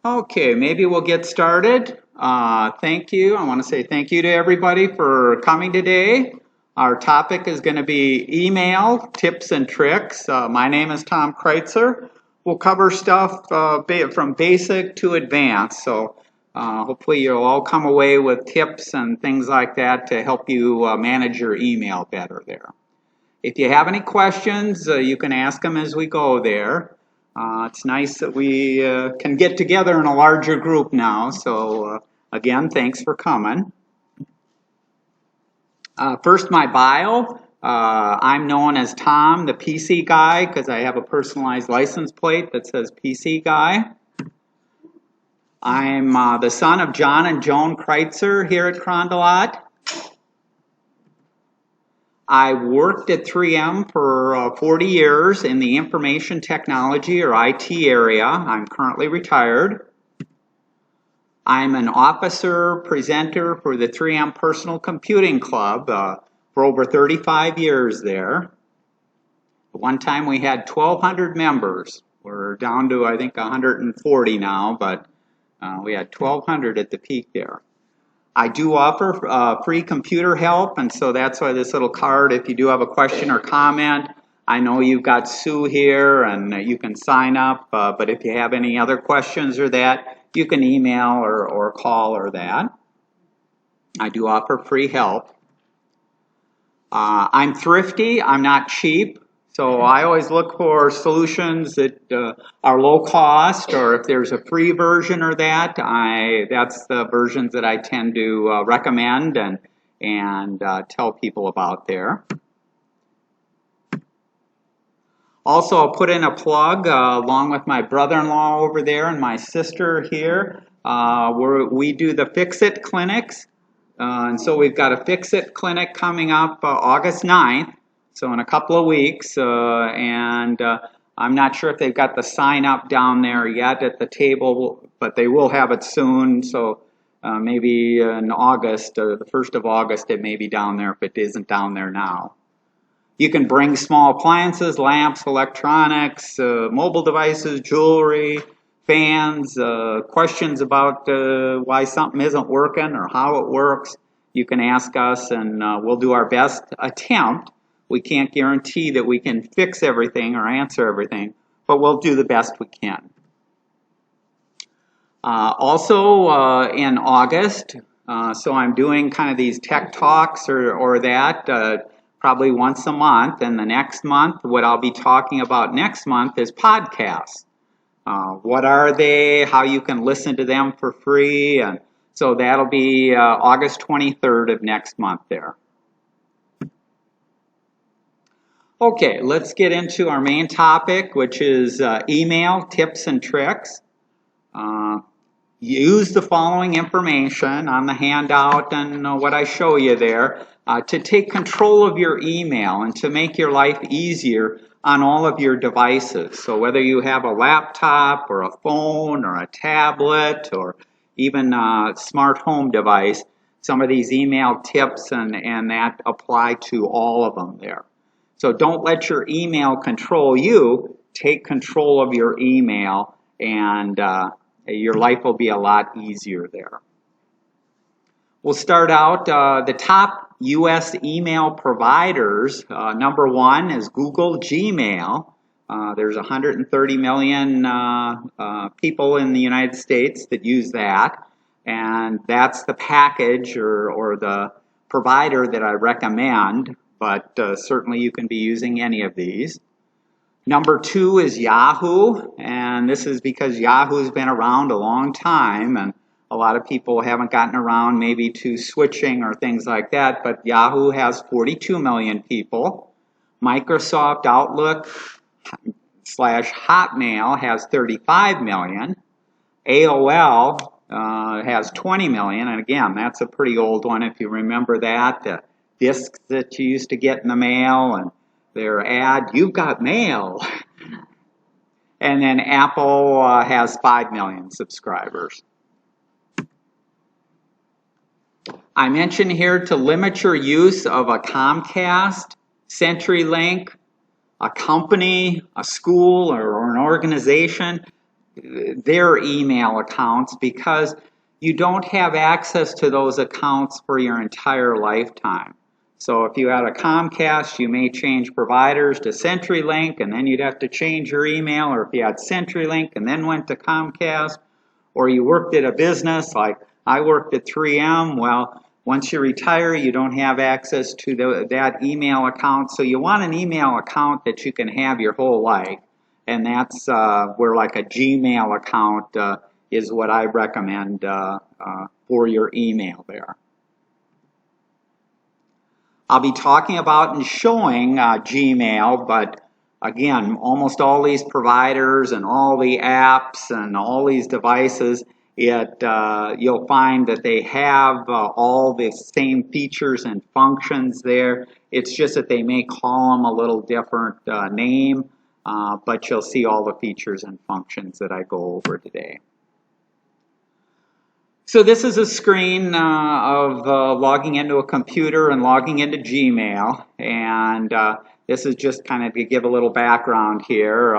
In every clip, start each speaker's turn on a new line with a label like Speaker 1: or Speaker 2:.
Speaker 1: Okay, maybe we'll get started. Thank you. I want to say thank you to everybody for coming today. Our topic is going to be email tips and tricks. My name is Tom Kreuzer. We'll cover stuff from basic to advanced. So hopefully you'll all come away with tips and things like that to help you manage your email better there. If you have any questions, you can ask them as we go there. It's nice that we can get together in a larger group now. So again, thanks for coming. First, my bio. I'm known as Tom, the PC guy, because I have a personalized license plate that says PC guy. I'm the son of John and Joan Kreuzer here at Carondelet. I worked at 3M for 40 years in the information technology or IT area. I'm currently retired. I'm an officer presenter for the 3M Personal Computing Club for over 35 years there. One time we had 1,200 members. We're down to, I think, 140 now, but we had 1,200 at the peak there. I do offer free computer help, and so that's why this little card, if you do have a question or comment, I know you've got Sue here, and you can sign up, but if you have any other questions or that, you can email or call or that. I do offer free help. I'm thrifty. I'm not cheap. So I always look for solutions that are low cost, or if there's a free version or that, that's the versions that I tend to recommend and tell people about there. Also, I'll put in a plug along with my brother-in-law over there and my sister here. We do the Fix-It clinics. And so we've got a Fix-It clinic coming up August 9th. So in a couple of weeks, I'm not sure if they've got the sign up down there yet at the table, but they will have it soon. So maybe in August, the 1st of August, it may be down there if it isn't down there now. You can bring small appliances, lamps, electronics, mobile devices, jewelry, fans, questions about why something isn't working or how it works. You can ask us and we'll do our best attempt. We can't guarantee that we can fix everything or answer everything, but we'll do the best we can. Also in August, so I'm doing kind of these tech talks or that probably once a month, and the next month, what I'll be talking about next month is podcasts. What are they, how you can listen to them for free, and so that'll be August 23rd of next month there. Okay, let's get into our main topic, which is email tips and tricks. Use the following information on the handout and what I show you there to take control of your email and to make your life easier on all of your devices. So whether you have a laptop or a phone or a tablet or even a smart home device, some of these email tips and that apply to all of them there. So don't let your email control you. Take control of your email and your life will be a lot easier there. We'll start out the top U.S. email providers. Number one is Google Gmail. There's 130 million people in the United States that use that. And that's the package or the provider that I recommend. But certainly you can be using any of these. Number two is Yahoo, and this is because Yahoo's been around a long time, and a lot of people haven't gotten around maybe to switching or things like that, but Yahoo has 42 million people. Microsoft Outlook / Hotmail has 35 million. AOL has 20 million, and again, that's a pretty old one if you remember that. The discs that you used to get in the mail and their ad, you've got mail. And then Apple has 5 million subscribers. I mentioned here to limit your use of a Comcast, CenturyLink, a company, a school, or an organization. their email accounts, because you don't have access to those accounts for your entire lifetime. So if you had a Comcast, you may change providers to CenturyLink, and then you'd have to change your email, or if you had CenturyLink and then went to Comcast, or you worked at a business like I worked at 3M, well, once you retire, you don't have access to that email account. So you want an email account that you can have your whole life. And that's where like a Gmail account is what I recommend for your email there. I'll be talking about and showing Gmail, but again, almost all these providers and all the apps and all these devices, you'll find that they have all the same features and functions there. It's just that they may call them a little different name, but you'll see all the features and functions that I go over today. So this is a screen of logging into a computer and logging into Gmail, and this is just kind of to give a little background here.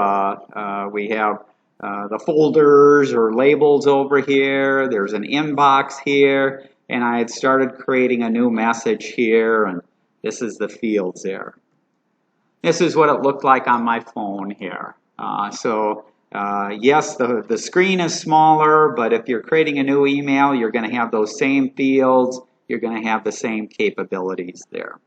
Speaker 1: We have the folders or labels over here. There's an inbox here, and I had started creating a new message here, and this is the fields there. This is what it looked like on my phone here. Yes, the screen is smaller, but if you're creating a new email, you're going to have those same fields. You're going to have the same capabilities there.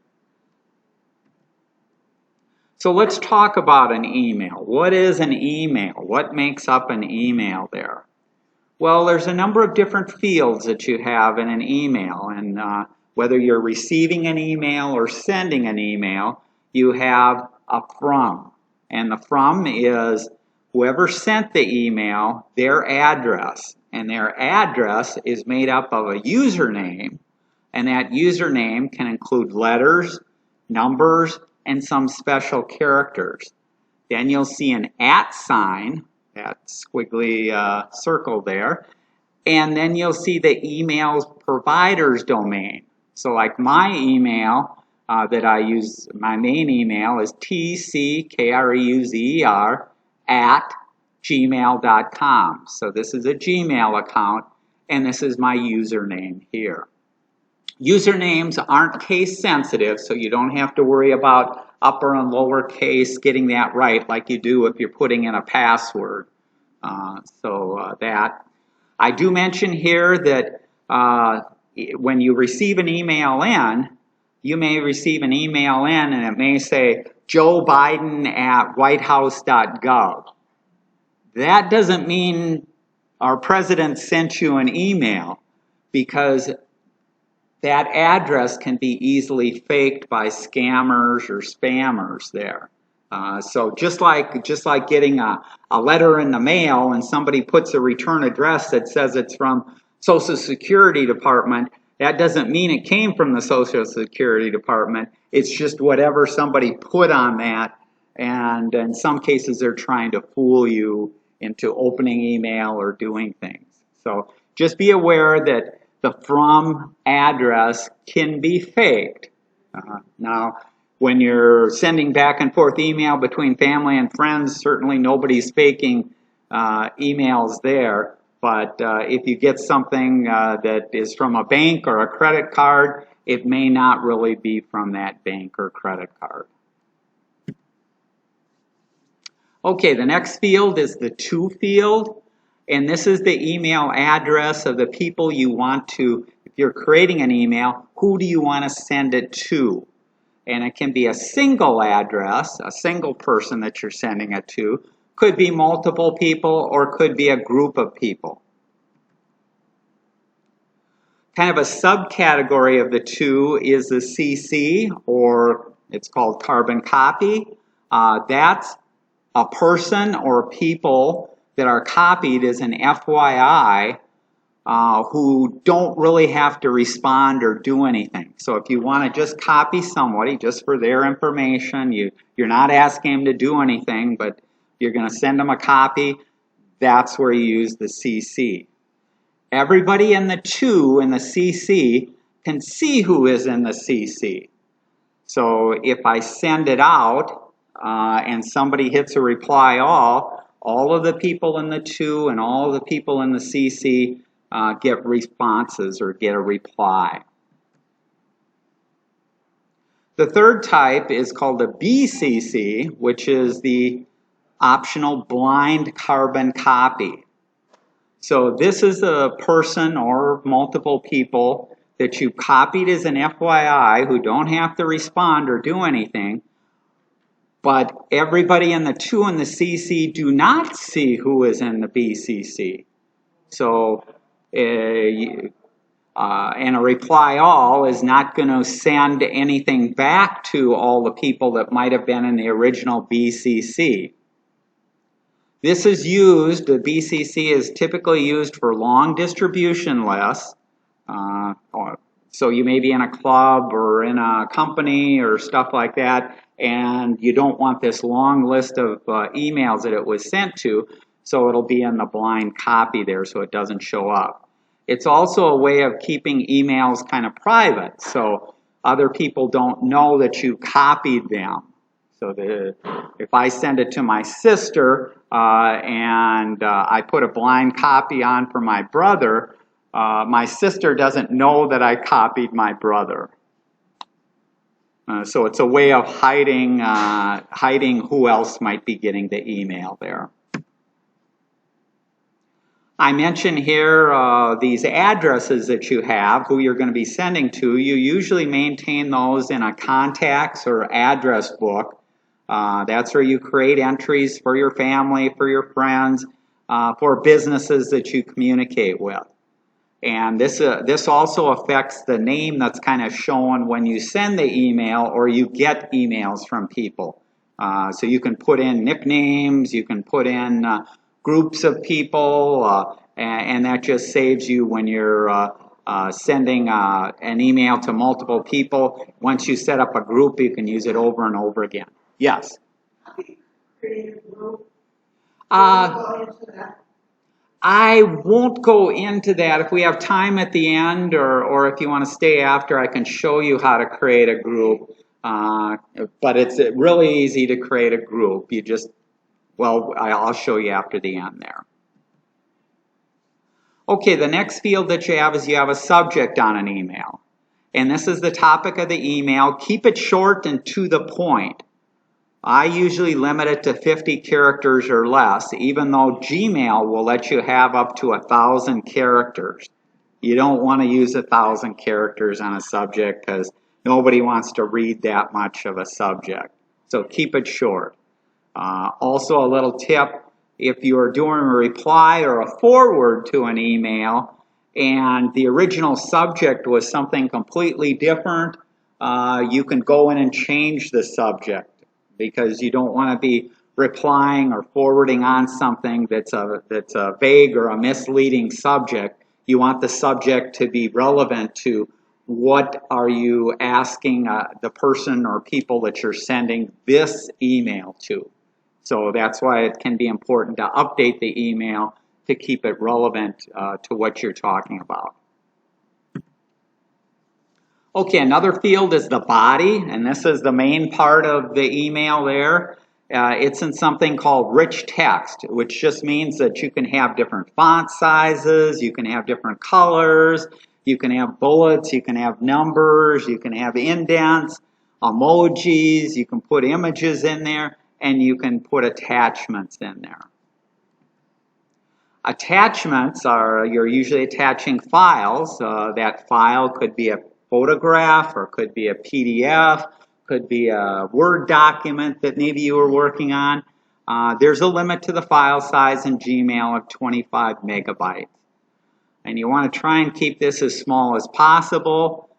Speaker 1: So let's talk about an email. What is an email? What makes up an email there? Well, there's a number of different fields that you have in an email, and whether you're receiving an email or sending an email, you have a from, and the from is whoever sent the email, their address, and their address is made up of a username, and that username can include letters, numbers, and some special characters. Then you'll see an @ sign, that squiggly circle there, and then you'll see the email's provider's domain. So like my email that I use, my main email is tckreuzer@gmail.com. So this is a Gmail account, and this is my username here. Usernames aren't case sensitive, so you don't have to worry about upper and lower case getting that right like you do if you're putting in a password. That. I do mention here that when you receive an email in, you may receive an email in and it may say Joe Biden at whitehouse.gov. That doesn't mean our president sent you an email, because that address can be easily faked by scammers or spammers there. So just like getting a letter in the mail and somebody puts a return address that says it's from Social Security Department, that doesn't mean it came from the Social Security Department. It's just whatever somebody put on that, and in some cases they're trying to fool you into opening email or doing things. So just be aware that the from address can be faked. Now, when you're sending back and forth email between family and friends, certainly nobody's faking emails there. But if you get something that is from a bank or a credit card, it may not really be from that bank or credit card. Okay, the next field is the to field. And this is the email address of the people you want to, if you're creating an email, who do you want to send it to? And it can be a single address, a single person that you're sending it to. Could be multiple people, or could be a group of people. Kind of a subcategory of the to is the CC, or it's called carbon copy. That's a person or people that are copied as an FYI who don't really have to respond or do anything. So if you want to just copy somebody just for their information, you're not asking them to do anything, but you're going to send them a copy, that's where you use the CC. Everybody in the to in the CC can see who is in the CC. So if I send it out and somebody hits a reply all all of the people in the to and all of the people in the CC get responses or get a reply. The third type is called a BCC, which is the optional blind carbon copy. So this is a person or multiple people that you copied as an FYI who don't have to respond or do anything, but everybody in the to and the CC do not see who is in the BCC. So, and a reply all is not going to send anything back to all the people that might have been in the original BCC. This is used, the BCC is typically used for long distribution lists. So you may be in a club or in a company or stuff like that, and you don't want this long list of emails that it was sent to, so it'll be in the blind copy there so it doesn't show up. It's also a way of keeping emails kind of private, so other people don't know that you copied them. So if I send it to my sister and I put a blind copy on for my brother, my sister doesn't know that I copied my brother. So it's a way of hiding who else might be getting the email there. I mentioned here these addresses that you have, who you're going to be sending to. You usually maintain those in a contacts or address book. That's where you create entries for your family, for your friends, for businesses that you communicate with. And this also affects the name that's kind of shown when you send the email or you get emails from people. So you can put in nicknames, you can put in groups of people, and that just saves you when you're sending an email to multiple people. Once you set up a group, you can use it over and over again. Yes? I won't go into that. If we have time at the end or if you want to stay after, I can show you how to create a group. But it's really easy to create a group. You just, well, I'll show you after the end there. Okay, the next field that you have is you have a subject on an email. And this is the topic of the email. Keep it short and to the point. I usually limit it to 50 characters or less, even though Gmail will let you have up to 1,000 characters. You don't want to use 1,000 characters on a subject because nobody wants to read that much of a subject. So keep it short. Also a little tip, if you're doing a reply or a forward to an email and the original subject was something completely different, you can go in and change the subject, because you don't want to be replying or forwarding on something that's a vague or a misleading subject. You want the subject to be relevant to what are you asking the person or people that you're sending this email to. So that's why it can be important to update the email to keep it relevant to what you're talking about. Okay, another field is the body, and this is the main part of the email there. It's in something called rich text, which just means that you can have different font sizes, you can have different colors, you can have bullets, you can have numbers, you can have indents, emojis, you can put images in there, and you can put attachments in there. Attachments are, you're usually attaching files. That file could be a photograph or could be a PDF, could be a Word document that maybe you were working on. There's a limit to the file size in Gmail of 25 megabytes. And you want to try and keep this as small as possible.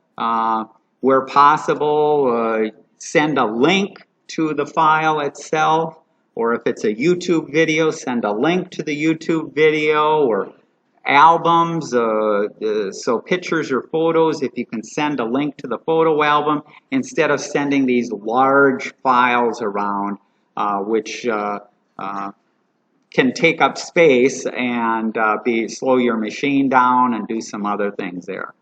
Speaker 1: Where possible, send a link to the file itself, or if it's a YouTube video, send a link to the YouTube video, or albums, so pictures or photos, if you can send a link to the photo album instead of sending these large files around, which can take up space and slow your machine down and do some other things there.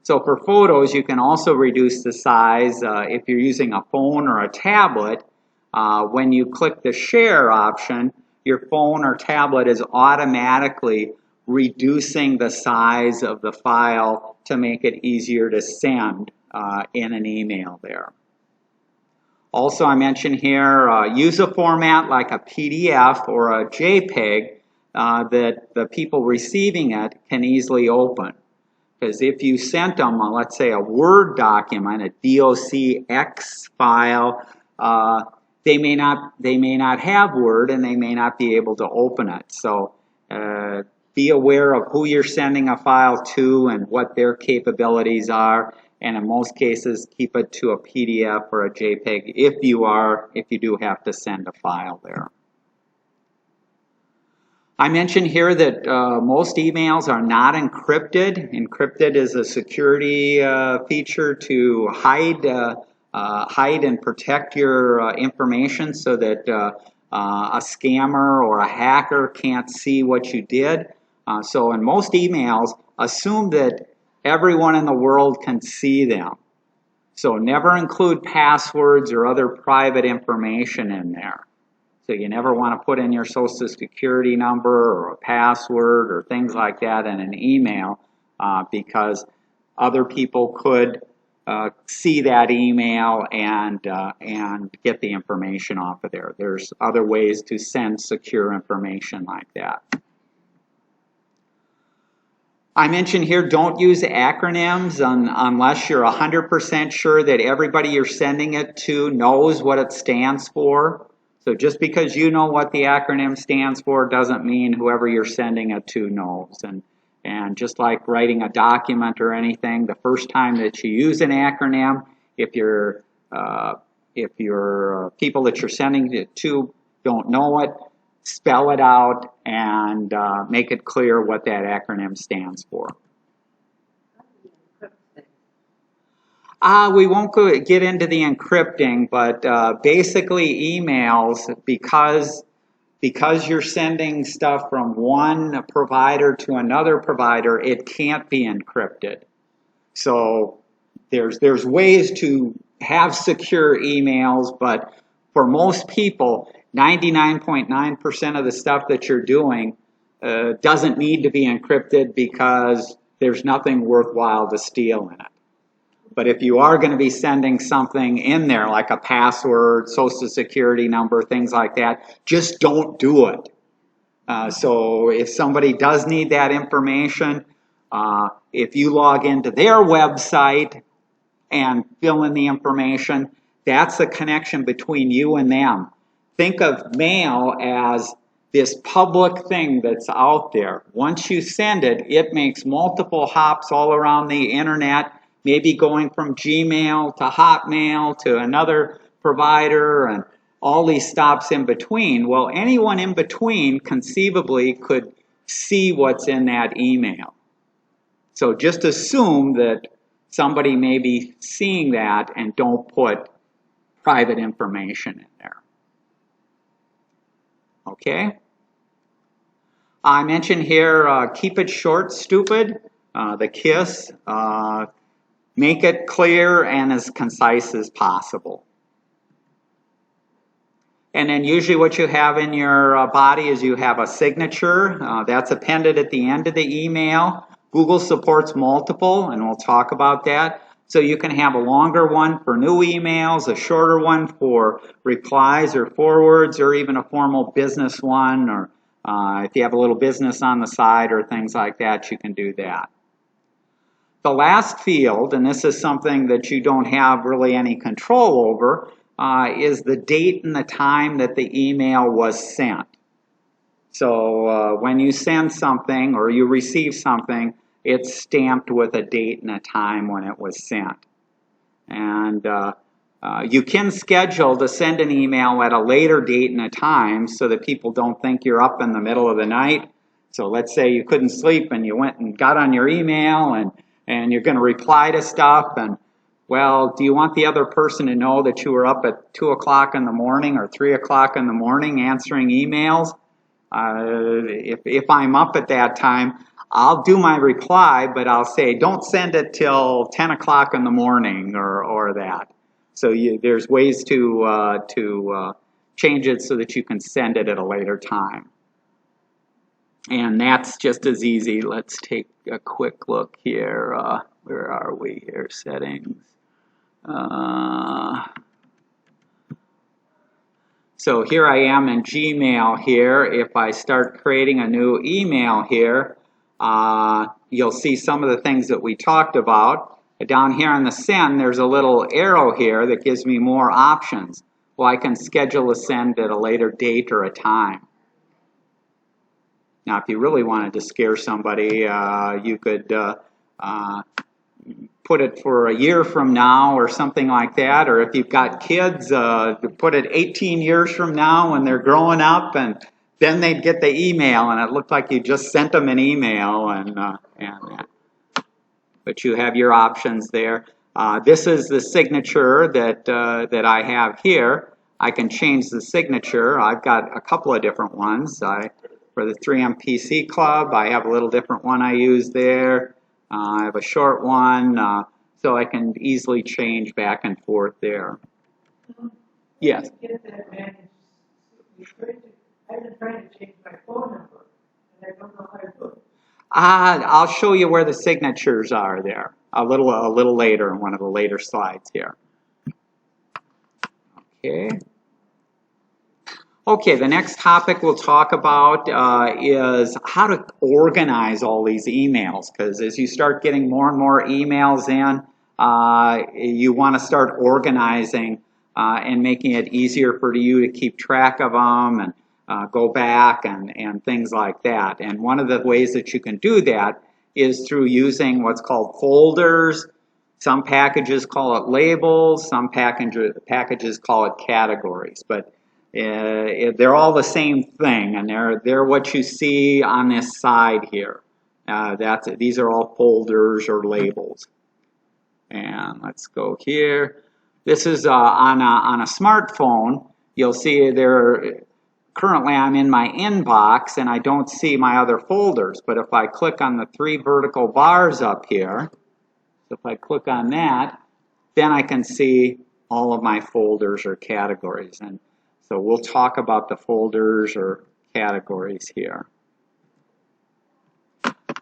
Speaker 1: So for photos, you can also reduce the size if you're using a phone or a tablet. When you click the share option, your phone or tablet is automatically reducing the size of the file to make it easier to send in an email there. Also, I mentioned here, use a format like a PDF or a JPEG that the people receiving it can easily open. Because if you sent them, let's say, a Word document, a docx file, they may not have Word and they may not be able to open it. So be aware of who you're sending a file to and what their capabilities are. And in most cases, keep it to a PDF or a JPEG if you do have to send a file there. I mentioned here that most emails are not encrypted. Encrypted is a security feature to hide and protect your information so that a scammer or a hacker can't see what you did. So in most emails, assume that everyone in the world can see them. So never include passwords or other private information in there. So you never want to put in your social security number or a password or things like that in an email because other people could see that email and get the information off of there. There's other ways to send secure information like that. I mentioned here, don't use acronyms unless you're 100% sure that everybody you're sending it to knows what it stands for. So just because you know what the acronym stands for doesn't mean whoever you're sending it to knows. And just like writing a document or anything, the first time that you use an acronym, if your people that you're sending it to don't know it, spell it out and make it clear what that acronym stands for. We won't get into the encrypting, but basically emails, because you're sending stuff from one provider to another provider, it can't be encrypted. So there's ways to have secure emails, but for most people, 99.9% of the stuff that you're doing doesn't need to be encrypted because there's nothing worthwhile to steal in it. But if you are going to be sending something in there, like a password, social security number, things like that, just don't do it. So if somebody does need that information, if you log into their website and fill in the information, that's the connection between you and them. Think of mail as this public thing that's out there. Once you send it, it makes multiple hops all around the internet, maybe going from Gmail to Hotmail to another provider and all these stops in between. Well, anyone in between conceivably could see what's in that email. So just assume that somebody may be seeing that and don't put private information in there. Okay? I mentioned here, keep it short, stupid, the KISS. Make it clear and as concise as possible. And then usually what you have in your body is you have a signature. That's appended at the end of the email. Google supports multiple, and we'll talk about that. So you can have a longer one for new emails, a shorter one for replies or forwards, or even a formal business one, or if you have a little business on the side or things like that, you can do that. The last field, and this is something that you don't have really any control over, is the date and the time that the email was sent. So when you send something or you receive something, it's stamped with a date and a time when it was sent. And you can schedule to send an email at a later date and a time so that people don't think you're up in the middle of the night. So let's say you couldn't sleep and you went and got on your email and you're going to reply to stuff, and well, do you want the other person to know that you were up at 2 o'clock in the morning or 3 o'clock in the morning answering emails? If I'm up at that time, I'll do my reply, but I'll say don't send it till 10 o'clock in the morning or that. So there's ways to change it so that you can send it at a later time. And that's just as easy. Let's take a quick look here. Where are we here? Settings. So here I am in Gmail here. If I start creating a new email here, you'll see some of the things that we talked about. Down here on the send, there's a little arrow here that gives me more options. Well, I can schedule a send at a later date or a time. Now, if you really wanted to scare somebody, you could put it for a year from now or something like that. Or if you've got kids, put it 18 years from now when they're growing up, and then they'd get the email, and it looked like you just sent them an email. But you have your options there. This is the signature that I have here. I can change the signature. I've got a couple of different ones. For the 3M PC Club, I have a little different one I use there. I have a short one, so I can easily change back and forth there. Yes?
Speaker 2: I've been trying to change my phone number, and I don't know how to do it.
Speaker 1: I'll show you where the signatures are there a little later in one of the later slides here. Okay, the next topic we'll talk about is how to organize all these emails, because as you start getting more and more emails in, you want to start organizing and making it easier for you to keep track of them and go back and things like that. And one of the ways that you can do that is through using what's called folders. Some packages call it labels, some packages call it categories, but they're all the same thing, and they're what you see on this side here. These are all folders or labels. And let's go here. This is on a smartphone. You'll see currently I'm in my inbox and I don't see my other folders, but if I click on the 3 vertical bars up here, if I click on that, then I can see all of my folders or categories. And so we'll talk about the folders or categories here.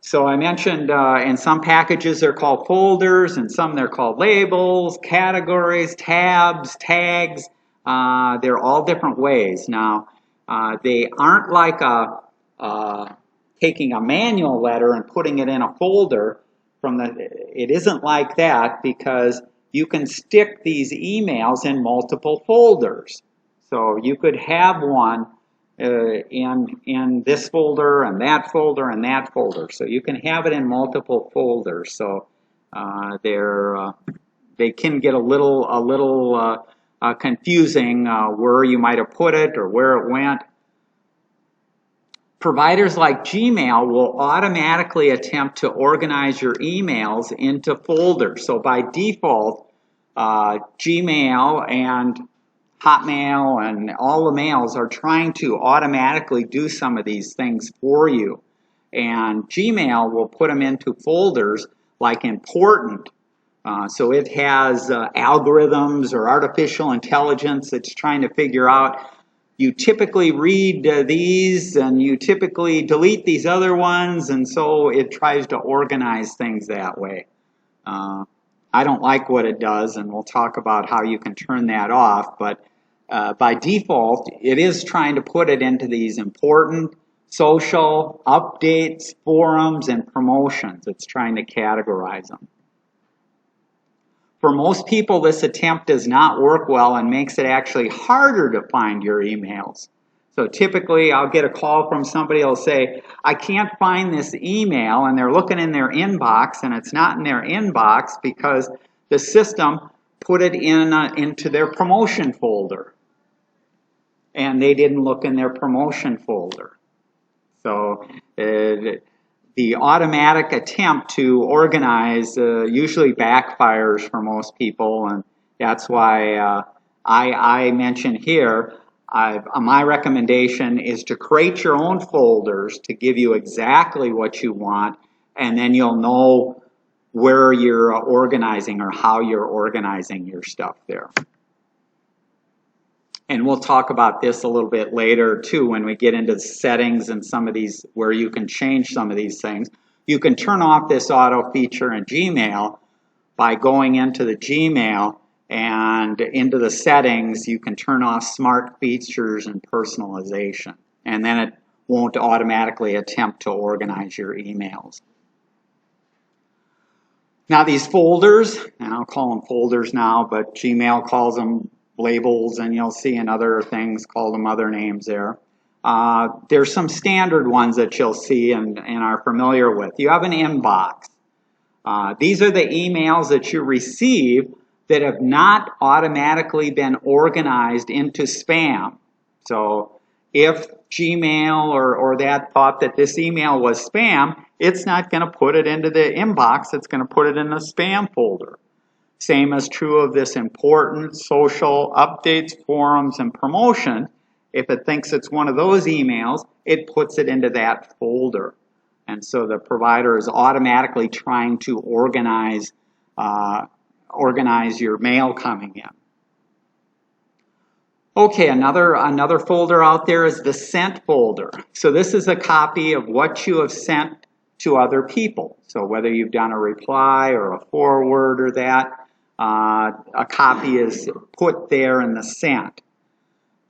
Speaker 1: So I mentioned in some packages they're called folders, and some they're called labels, categories, tabs, tags. They're all different ways. Now, they aren't like taking a manual letter and putting it in a folder. It isn't like that, because you can stick these emails in multiple folders. So you could have one in this folder and that folder and that folder. So you can have it in multiple folders. So they can get a little confusing where you might have put it or where it went. Providers like Gmail will automatically attempt to organize your emails into folders. So by default, Gmail and Hotmail and all the mails are trying to automatically do some of these things for you. And Gmail will put them into folders like important. So it has algorithms or artificial intelligence that's trying to figure out, you typically read these and you typically delete these other ones, and so it tries to organize things that way. I don't like what it does, and we'll talk about how you can turn that off, but by default, it is trying to put it into these important, social, updates, forums, and promotions. It's trying to categorize them. For most people, this attempt does not work well and makes it actually harder to find your emails. So typically, I'll get a call from somebody who'll say, I can't find this email, and they're looking in their inbox, and it's not in their inbox because the system put it into their promotion folder, and they didn't look in their promotion folder. So the automatic attempt to organize usually backfires for most people, and that's why I mention here, my recommendation is to create your own folders to give you exactly what you want, and then you'll know where you're organizing or how you're organizing your stuff there. And we'll talk about this a little bit later too when we get into settings and some of these where you can change some of these things. You can turn off this auto feature in Gmail by going into the Gmail and into the settings. You can turn off smart features and personalization, and then it won't automatically attempt to organize your emails. Now these folders, and I'll call them folders now, but Gmail calls them labels, and you'll see in other things call them other names there. There's some standard ones that you'll see and are familiar with. You have an inbox. These are the emails that you receive that have not automatically been organized into spam. So if Gmail or that thought that this email was spam, it's not going to put it into the inbox, it's going to put it in the spam folder. Same is true of this important social updates, forums, and promotion. If it thinks it's one of those emails, it puts it into that folder. And so the provider is automatically trying to organize your mail coming in. Okay, another folder out there is the sent folder. So this is a copy of what you have sent to other people. So whether you've done a reply or a forward or that, a copy is put there in the sent.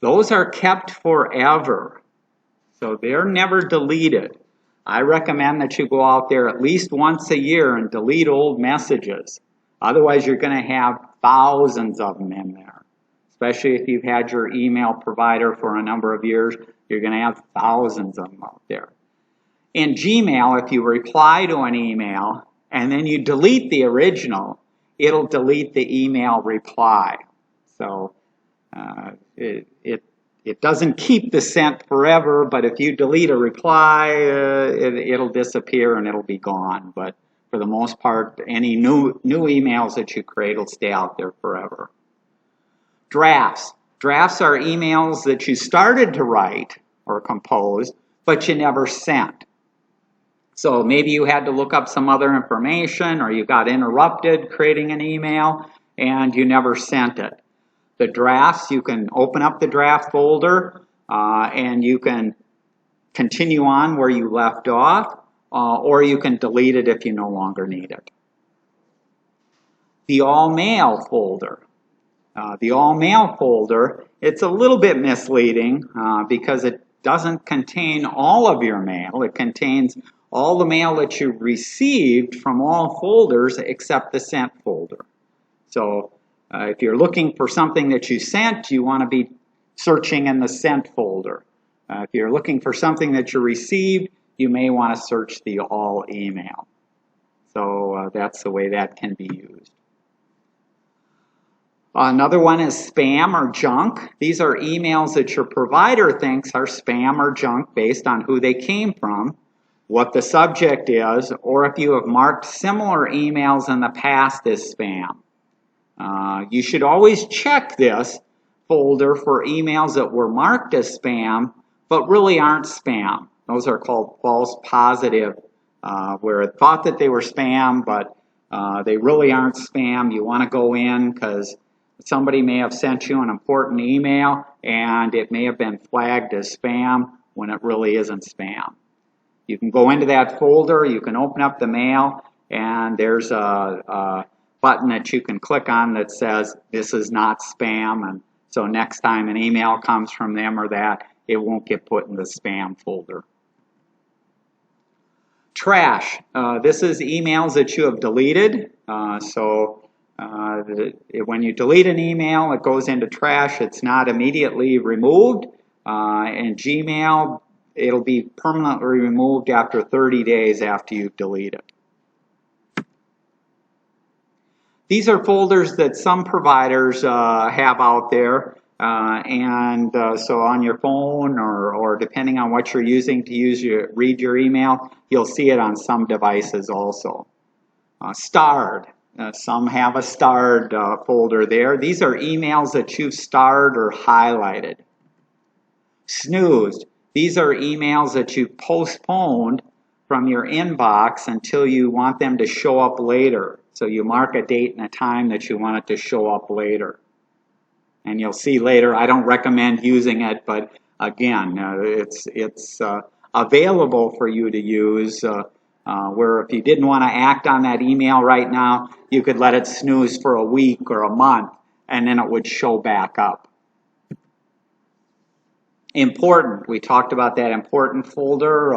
Speaker 1: Those are kept forever. So they're never deleted. I recommend that you go out there at least once a year and delete old messages. Otherwise, you're going to have thousands of them in there. Especially if you've had your email provider for a number of years, you're going to have thousands of them out there. In Gmail, if you reply to an email and then you delete the original, it'll delete the email reply. So it doesn't keep the sent forever, but if you delete a reply, it'll disappear and it'll be gone. But for the most part, any new emails that you create will stay out there forever. Drafts. Drafts are emails that you started to write or compose, but you never sent. So maybe you had to look up some other information, or you got interrupted creating an email and you never sent it. The drafts, you can open up the draft folder and you can continue on where you left off, or you can delete it if you no longer need it. The all mail folder. The all mail folder, it's a little bit misleading because it doesn't contain all of your mail. It contains all the mail that you received from all folders except the sent folder. So if you're looking for something that you sent, you want to be searching in the sent folder. If you're looking for something that you received, you may want to search the all email. So that's the way that can be used. Another one is spam or junk. These are emails that your provider thinks are spam or junk based on who they came from, what the subject is, or if you have marked similar emails in the past as spam. You should always check this folder for emails that were marked as spam but really aren't spam. Those are called false positive, where it thought that they were spam but they really aren't spam. You want to go in because somebody may have sent you an important email and it may have been flagged as spam when it really isn't spam. You can go into that folder, you can open up the mail, and there's a button that you can click on that says this is not spam, and so next time an email comes from them or that, it won't get put in the spam folder. Trash. This is emails that you have deleted. When you delete an email, it goes into trash. It's not immediately removed. In Gmail, it'll be permanently removed after 30 days after you've deleted it. These are folders that some providers have out there, so on your phone or depending on what you're using to read your email, you'll see it on some devices also. Starred. Some have a starred folder there. These are emails that you've starred or highlighted. Snoozed. These are emails that you've postponed from your inbox until you want them to show up later. So you mark a date and a time that you want it to show up later. And you'll see later, I don't recommend using it, but again, it's available for you to use, where if you didn't want to act on that email right now, you could let it snooze for a week or a month, and then it would show back up. Important, we talked about that important folder.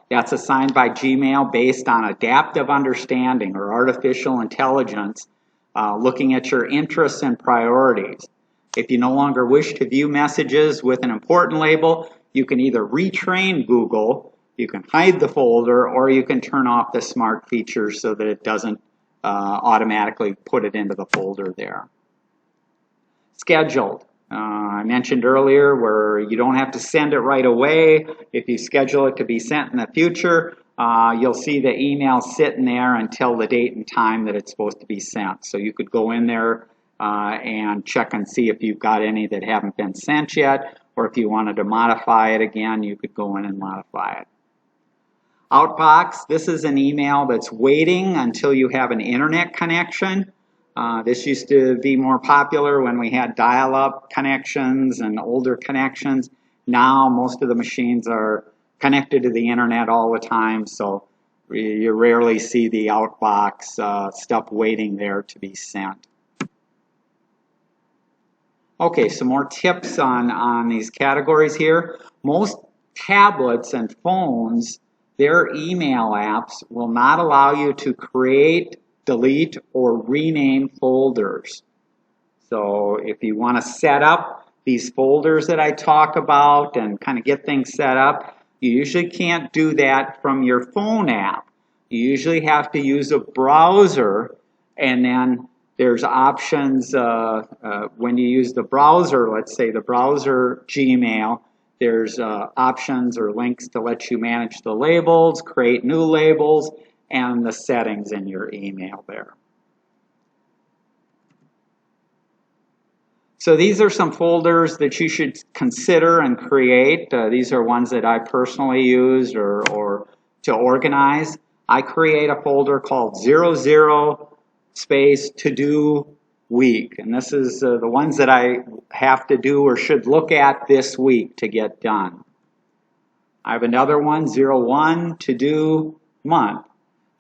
Speaker 1: That's assigned by Gmail based on adaptive understanding or artificial intelligence, looking at your interests and priorities. If you no longer wish to view messages with an important label, you can either retrain Google, you can hide the folder, or you can turn off the smart features so that it doesn't automatically put it into the folder there. Scheduled. I mentioned earlier where you don't have to send it right away. If you schedule it to be sent in the future, you'll see the email sitting there until the date and time that it's supposed to be sent. So you could go in there and check and see if you've got any that haven't been sent yet, or if you wanted to modify it again, you could go in and modify it. Outbox, this is an email that's waiting until you have an internet connection. This used to be more popular when we had dial-up connections and older connections. Now most of the machines are connected to the internet all the time, so you rarely see the outbox stuff waiting there to be sent. Okay, some more tips on these categories here. Most tablets and phones, their email apps will not allow you to create, delete, or rename folders. So if you want to set up these folders that I talk about and kind of get things set up, you usually can't do that from your phone app. You usually have to use a browser, and then there's options when you use the browser, let's say the browser Gmail, there's options or links to let you manage the labels, create new labels, and the settings in your email there. So these are some folders that you should consider and create. These are ones that I personally use or to organize. I create a folder called 00 space to do week, and this is the ones that I have to do or should look at this week to get done. I have another one, 01 to do month.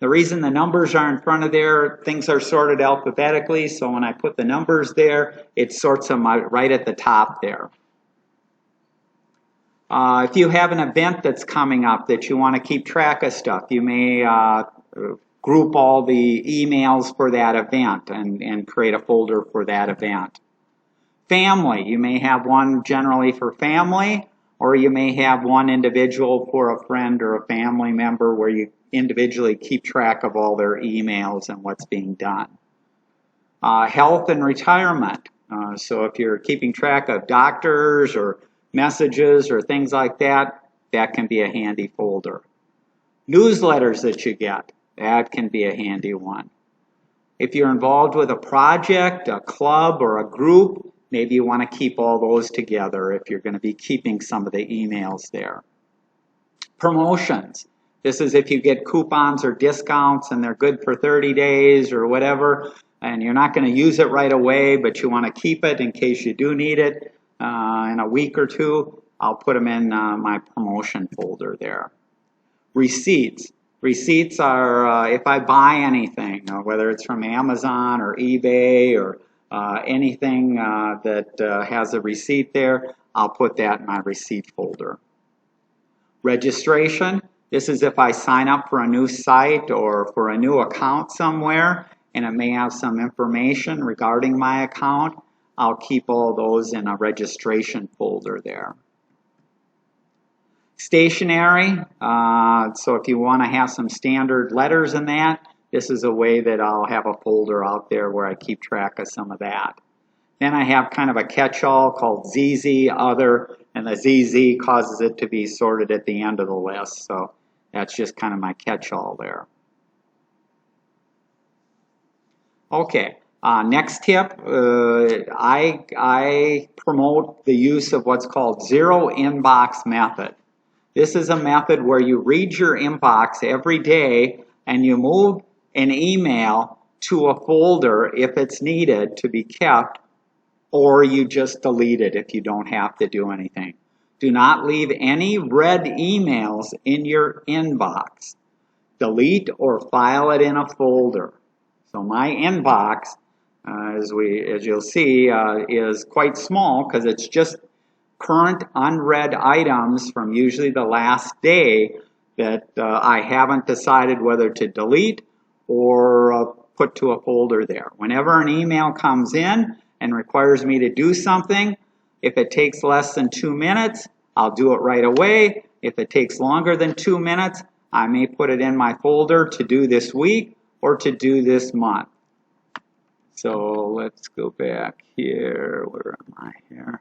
Speaker 1: The reason the numbers are in front of there, things are sorted alphabetically, so when I put the numbers there, it sorts them out right at the top there. If you have an event that's coming up that you want to keep track of stuff, you may group all the emails for that event and create a folder for that event. Family, you may have one generally for family, or you may have one individual for a friend or a family member where you individually keep track of all their emails and what's being done. Health and retirement. So if you're keeping track of doctors or messages or things like that, that can be a handy folder. Newsletters that you get, that can be a handy one. If you're involved with a project, a club, or a group, maybe you want to keep all those together if you're going to be keeping some of the emails there. Promotions. This is if you get coupons or discounts and they're good for 30 days or whatever, and you're not going to use it right away, but you want to keep it in case you do need it in a week or two. I'll put them in my promotion folder there. Receipts. Receipts are if I buy anything, whether it's from Amazon or eBay or anything that has a receipt there, I'll put that in my receipt folder. Registration. This is if I sign up for a new site or for a new account somewhere, and it may have some information regarding my account. I'll keep all those in a registration folder there. Stationery, so if you want to have some standard letters in that, this is a way that I'll have a folder out there where I keep track of some of that. Then I have kind of a catch-all called ZZ Other, and the ZZ causes it to be sorted at the end of the list, so that's just kind of my catch-all there. Okay, next tip, I promote the use of what's called zero inbox method. This is a method where you read your inbox every day and you move an email to a folder if it's needed to be kept or you just delete it if you don't have to do anything. Do not leave any red emails in your inbox. Delete or file it in a folder. So my inbox, as you'll see, is quite small because it's just current unread items from usually the last day that I haven't decided whether to delete or put to a folder there. Whenever an email comes in and requires me to do something, if it takes less than 2 minutes, I'll do it right away. If it takes longer than 2 minutes, I may put it in my folder to do this week or to do this month. So let's go back here. Where am I here?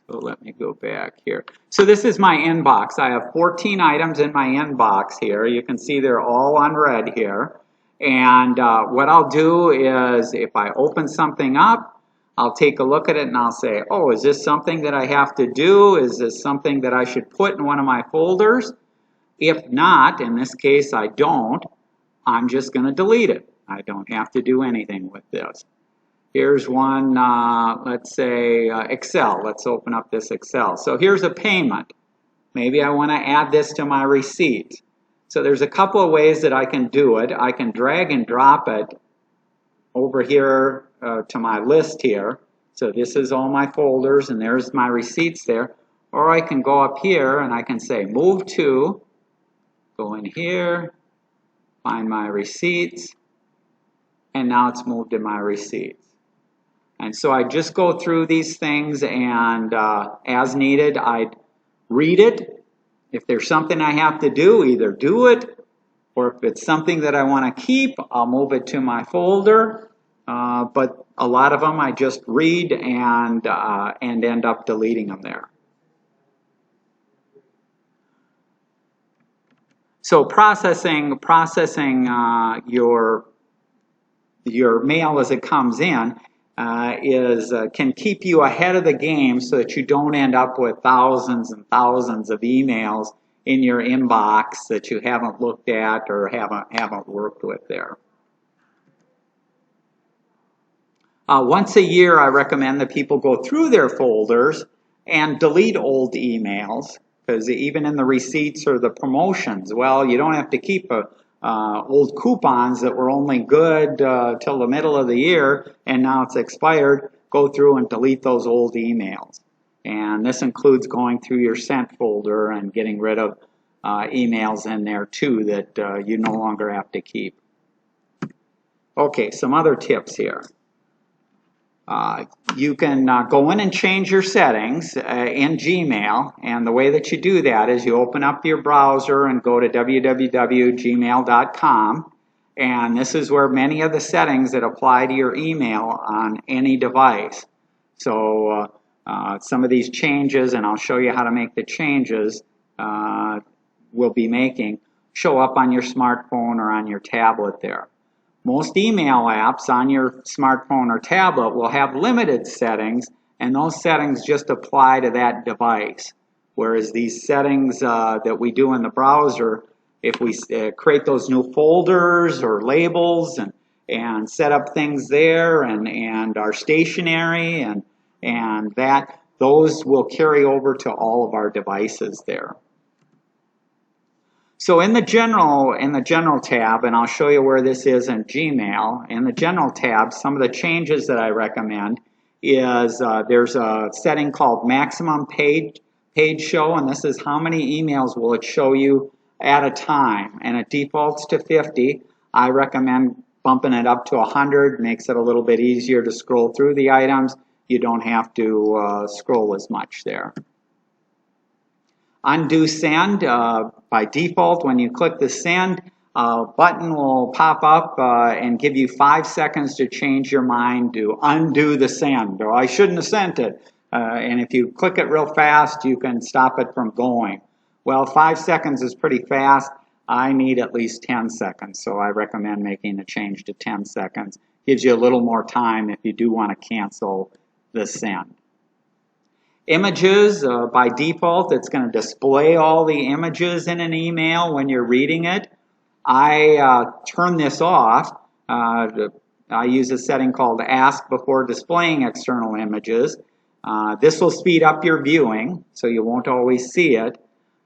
Speaker 1: So let me go back here. So this is my inbox. I have 14 items in my inbox here. You can see they're all unread here. And what I'll do is if I open something up, I'll take a look at it and I'll say, oh, is this something that I have to do? Is this something that I should put in one of my folders? If not, in this case I don't, I'm just going to delete it. I don't have to do anything with this. Here's one, let's say Excel. Let's open up this Excel. So here's a payment. Maybe I want to add this to my receipt. So there's a couple of ways that I can do it. I can drag and drop it over here to my list here. So this is all my folders and there's my receipts there. Or I can go up here and I can say move to, go in here, find my receipts, and now it's moved to my receipts. And so I just go through these things and as needed, I'd read it. If there's something I have to do, either do it, or if it's something that I want to keep, I'll move it to my folder. But a lot of them I just read and end up deleting them there. So processing your mail as it comes in can keep you ahead of the game so that you don't end up with thousands and thousands of emails in your inbox that you haven't looked at or haven't worked with there. Once a year, I recommend that people go through their folders and delete old emails, because even in the receipts or the promotions, well, you don't have to keep old coupons that were only good till the middle of the year and now it's expired. Go through and delete those old emails. And this includes going through your sent folder and getting rid of emails in there too that you no longer have to keep. Okay, some other tips here. You can go in and change your settings in Gmail, and the way that you do that is you open up your browser and go to www.gmail.com, and this is where many of the settings that apply to your email on any device. So some of these changes, and I'll show you how to make the changes we'll be making, show up on your smartphone or on your tablet there. Most email apps on your smartphone or tablet will have limited settings, and those settings just apply to that device. Whereas these settings that we do in the browser, if we create those new folders or labels and set up things there and our stationery and that, those will carry over to all of our devices there. So in the general tab, and I'll show you where this is in Gmail, in the general tab, some of the changes that I recommend is there's a setting called maximum page show, and this is how many emails will it show you at a time, and it defaults to 50. I recommend bumping it up to 100, makes it a little bit easier to scroll through the items. You don't have to scroll as much there. Undo send. By default, when you click the send, button will pop up and give you 5 seconds to change your mind to undo the send, or I shouldn't have sent it. And if you click it real fast, you can stop it from going. Well, 5 seconds is pretty fast. I need at least 10 seconds, so I recommend making a change to 10 seconds. Gives you a little more time if you do want to cancel the send. Images, by default, it's going to display all the images in an email when you're reading it. I turn this off. I use a setting called Ask Before Displaying External Images. This will speed up your viewing, so you won't always see it.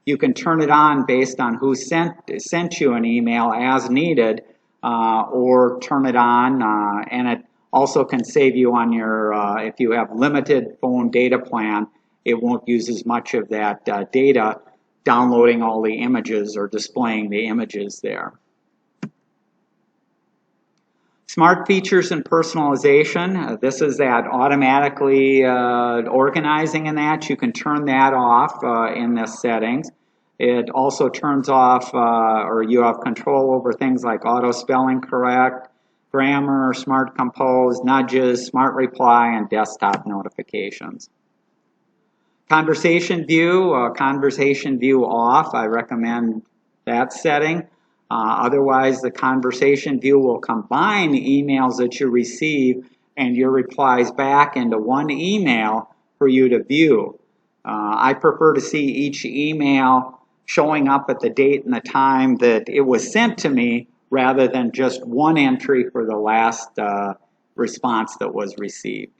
Speaker 1: You can turn it on based on who sent you an email as needed, or turn it on, and it also can save you on your, if you have limited phone data plan, it won't use as much of that data downloading all the images or displaying the images there. Smart features and personalization. This is that automatically organizing in that. You can turn that off in the settings. It also turns off, or you have control over things like auto spelling correct, grammar, smart compose, nudges, smart reply, and desktop notifications. Conversation view off. I recommend that setting. Otherwise, the conversation view will combine emails that you receive and your replies back into one email for you to view. I prefer to see each email showing up at the date and the time that it was sent to me rather than just one entry for the last response that was received.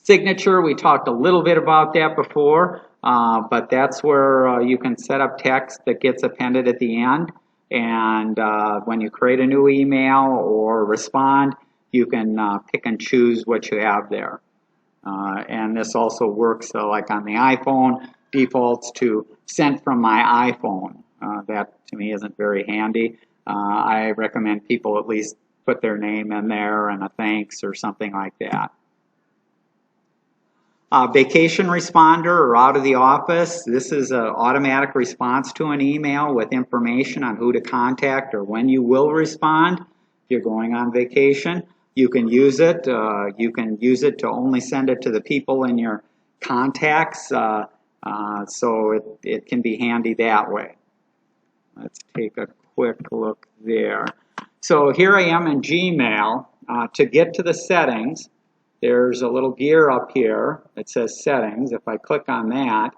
Speaker 1: Signature, we talked a little bit about that before, but that's where you can set up text that gets appended at the end. And when you create a new email or respond, you can pick and choose what you have there. And this also works like on the iPhone, defaults to sent from my iPhone. That to me isn't very handy. I recommend people at least put their name in there and a thanks or something like that. Vacation responder or out of the office. This is an automatic response to an email with information on who to contact or when you will respond. If you're going on vacation, you can use it. You can use it to only send it to the people in your contacts, so it can be handy that way. Let's take a quick look there. So here I am in Gmail. To get to the settings, there's a little gear up here that says settings. If I click on that,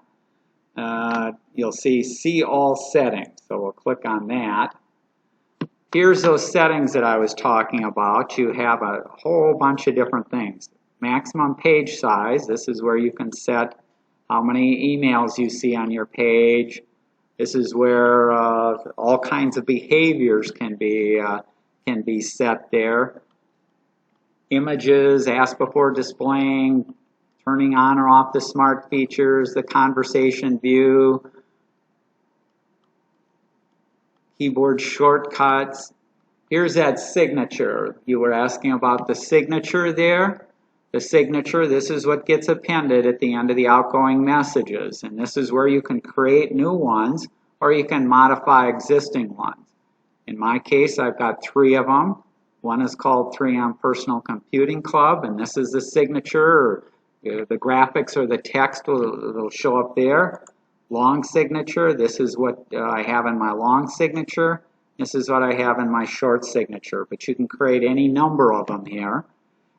Speaker 1: you'll see all settings. So we'll click on that. Here's those settings that I was talking about. You have a whole bunch of different things. Maximum page size. This is where you can set how many emails you see on your page. This is where all kinds of behaviors can be set there. Images, ask before displaying, turning on or off the smart features, the conversation view, keyboard shortcuts. Here's that signature. You were asking about the signature there. The signature, this is what gets appended at the end of the outgoing messages. And this is where you can create new ones or you can modify existing ones. In my case, I've got 3 of them. One is called 3M Personal Computing Club, and this is the signature. The graphics or the text will show up there. Long signature, this is what I have in my long signature. This is what I have in my short signature, but you can create any number of them here.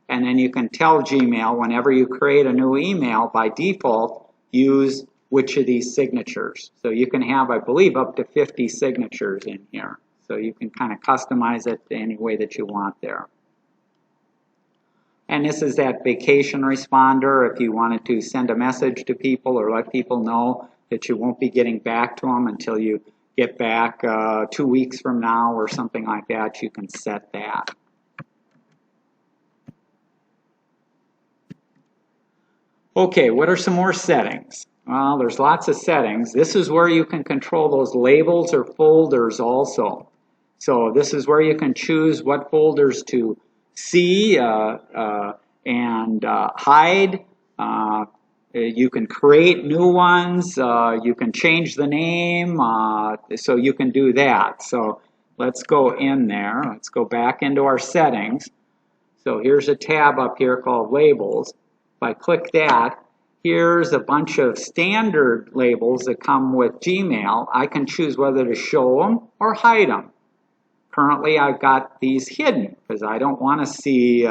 Speaker 1: And then you can tell Gmail whenever you create a new email, by default, use which of these signatures. So you can have, I believe, up to 50 signatures in here. So you can kind of customize it any way that you want there. And this is that vacation responder. If you wanted to send a message to people or let people know that you won't be getting back to them until you get back 2 weeks from now or something like that, you can set that. Okay, what are some more settings? Well, there's lots of settings. This is where you can control those labels or folders also. So this is where you can choose what folders to see and hide. You can create new ones. You can change the name. So you can do that. So let's go in there. Let's go back into our settings. So here's a tab up here called Labels. If I click that, here's a bunch of standard labels that come with Gmail. I can choose whether to show them or hide them. Currently, I've got these hidden because I don't want to see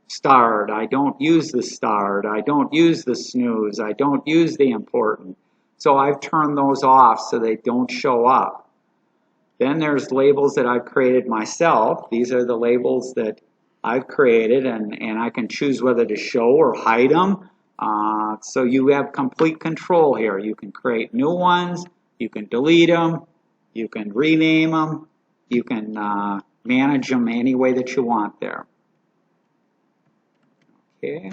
Speaker 1: starred, I don't use the starred, I don't use the snooze, I don't use the important. So I've turned those off so they don't show up. Then there's labels that I've created myself. These are the labels that I've created, and I can choose whether to show or hide them. So you have complete control here. You can create new ones, you can delete them, you can rename them, you can manage them any way that you want there. Okay.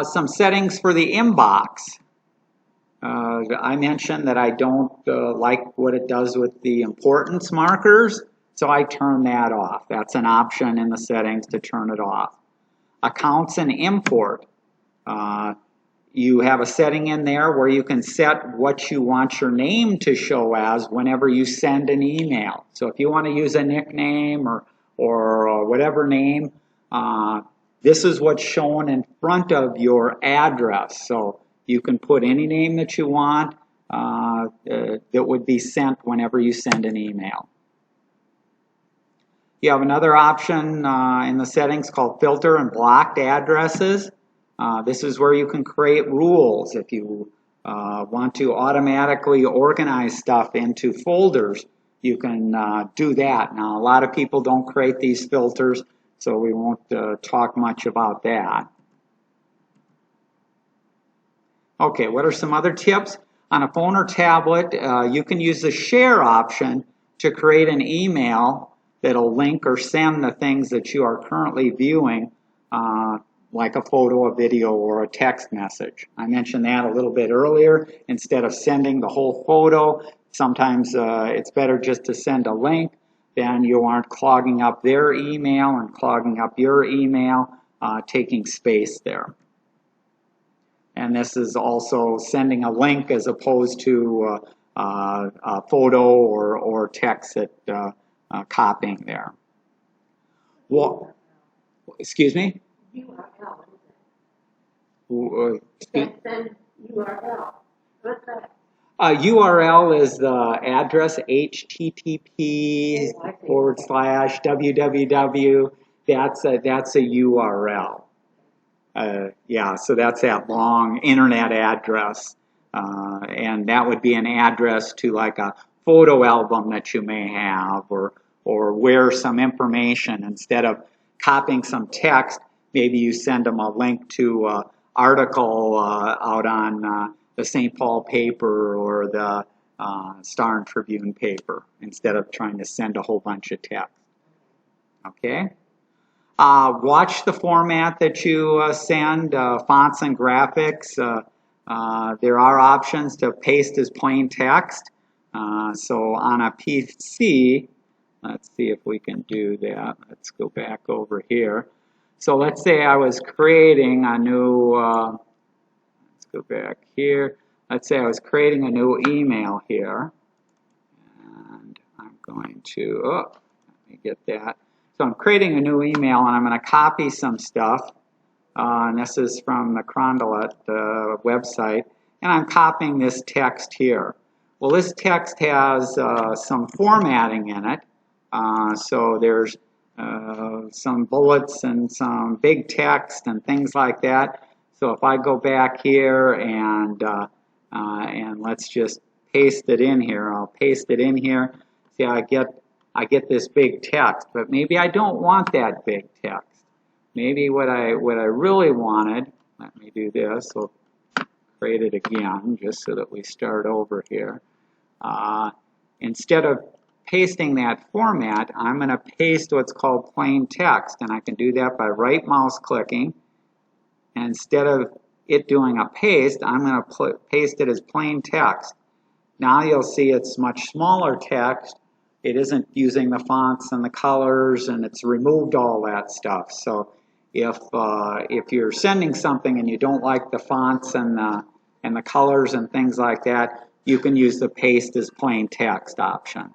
Speaker 1: Some settings for the inbox. I mentioned that I don't like what it does with the importance markers, so I turn that off. That's an option in the settings to turn it off. Accounts and import. You have a setting in there where you can set what you want your name to show as whenever you send an email. So if you want to use a nickname or whatever name, this is what's shown in front of your address. So you can put any name that you want that would be sent whenever you send an email. You have another option in the settings called filter and blocked addresses. This is where you can create rules. If you want to automatically organize stuff into folders, you can do that. Now, a lot of people don't create these filters, so we won't talk much about that. Okay, what are some other tips? On a phone or tablet, you can use the share option to create an email that'll link or send the things that you are currently viewing, like a photo, a video, or a text message. I mentioned that a little bit earlier. Instead of sending the whole photo, sometimes it's better just to send a link. Then you aren't clogging up their email and clogging up your email, taking space there. And this is also sending a link as opposed to a photo or text that copying there. Well, excuse me?
Speaker 2: URL.
Speaker 1: Send
Speaker 2: URL. What's that?
Speaker 1: URL is the address, http://www. That's a URL. Yeah, so that's that long internet address. And that would be an address to like a photo album that you may have, or where some information, instead of copying some text, maybe you send them a link to an article out on the St. Paul paper or the Star and Tribune paper, instead of trying to send a whole bunch of text. Okay? Watch the format that you send, fonts and graphics. There are options to paste as plain text. So on a PC, let's see if we can do that. Let's go back over here. So let's say I was creating a new, let's go back here. Let's say I was creating a new email here. And I'm going to, let me get that. So I'm creating a new email, and I'm going to copy some stuff. And this is from the Carondelet website. And I'm copying this text here. Well, this text has some formatting in it. So there's some bullets and some big text and things like that. So if I go back here and let's just paste it in here. I'll paste it in here. See, I get this big text, but maybe I don't want that big text. Maybe what I really wanted, let me do this, we'll create it again just so that we start over here. Instead of pasting that format, I'm going to paste what's called plain text, and I can do that by right mouse clicking. And instead of it doing a paste, I'm going to paste it as plain text. Now you'll see it's much smaller text. It isn't using the fonts and the colors, and it's removed all that stuff. So if you're sending something and you don't like the fonts and the colors and things like that, you can use the paste as plain text option.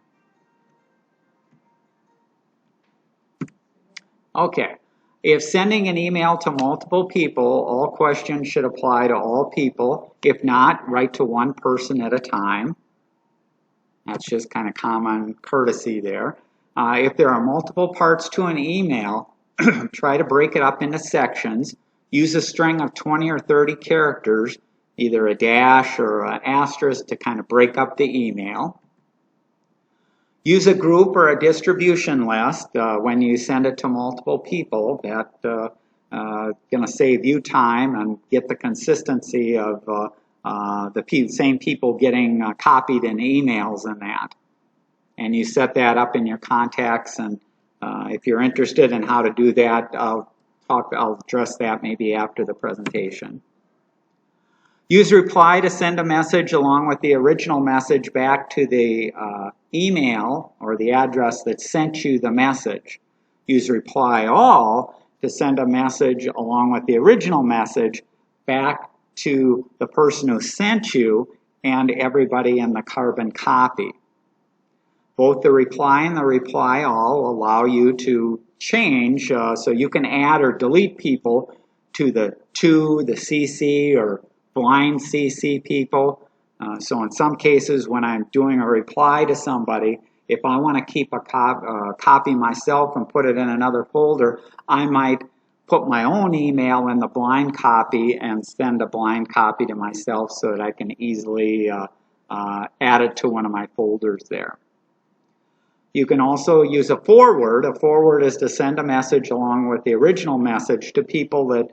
Speaker 1: Okay, if sending an email to multiple people, all questions should apply to all people. If not, write to one person at a time. That's just kind of common courtesy there. If there are multiple parts to an email, try to break it up into sections. Use a string of 20 or 30 characters, either a dash or an asterisk, to kind of break up the email. Use a group or a distribution list when you send it to multiple people. That's going to save you time and get the consistency of the same people getting copied in emails and that. And you set that up in your contacts, and if you're interested in how to do that, I'll address that maybe after the presentation. Use reply to send a message along with the original message back to the email or the address that sent you the message. Use reply all to send a message along with the original message back to the person who sent you and everybody in the carbon copy. Both the reply and the reply all allow you to change, so you can add or delete people to the CC or blind CC people. So in some cases, when I'm doing a reply to somebody, if I want to keep a copy myself and put it in another folder, I might put my own email in the blind copy and send a blind copy to myself so that I can easily add it to one of my folders there. You can also use a forward. A forward is to send a message along with the original message to people that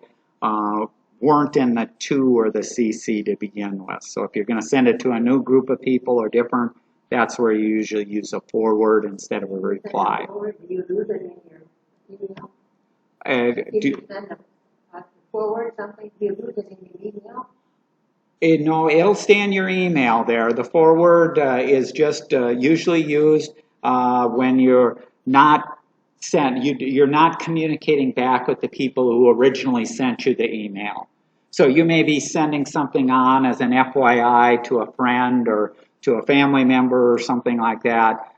Speaker 1: weren't in the to or the CC to begin with. So if you're going to send it to a new group of people or different, that's where you usually use a forward instead of a reply.
Speaker 3: Do you lose it in your email? If you send a forward something, do you lose it in your email?
Speaker 1: No, it'll stay in your email there. The forward is just usually used when you're not you're not communicating back with the people who originally sent you the email. So you may be sending something on as an FYI to a friend or to a family member or something like that,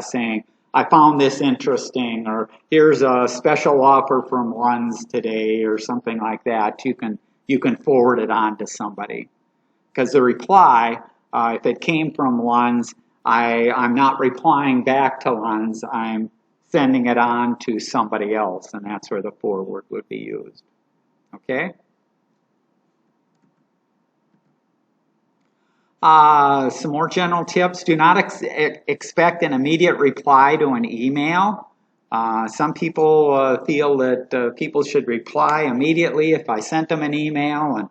Speaker 1: saying, I found this interesting, or here's a special offer from Lunds today, or something like that. You can forward it on to somebody. Because the reply, if it came from Lunds, I'm not replying back to Lunds, I'm sending it on to somebody else, and that's where the forward would be used. Okay? Some more general tips. Do not expect an immediate reply to an email. Some people feel that people should reply immediately if I sent them an email, and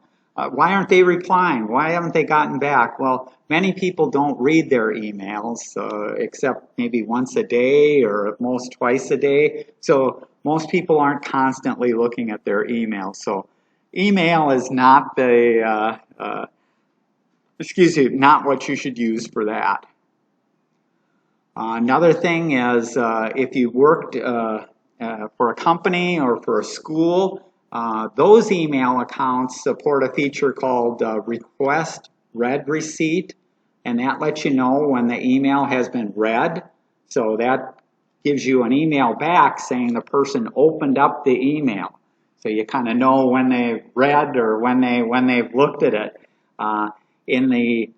Speaker 1: why aren't they replying? Why haven't they gotten back? Well, many people don't read their emails except maybe once a day or at most twice a day. So most people aren't constantly looking at their emails. So email is not the, not what you should use for that. Another thing is if you worked for a company or for a school, those email accounts support a feature called Request Read Receipt, and that lets you know when the email has been read. So that gives you an email back saying the person opened up the email. So you kind of know when they've read or when they've looked at it. In the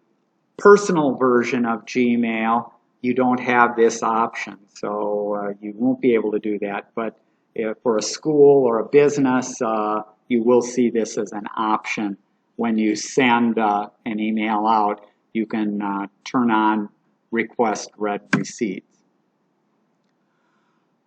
Speaker 1: personal version of Gmail, you don't have this option, so you won't be able to do that. But for a school or a business, you will see this as an option. When you send an email out, you can turn on Request Read Receipts.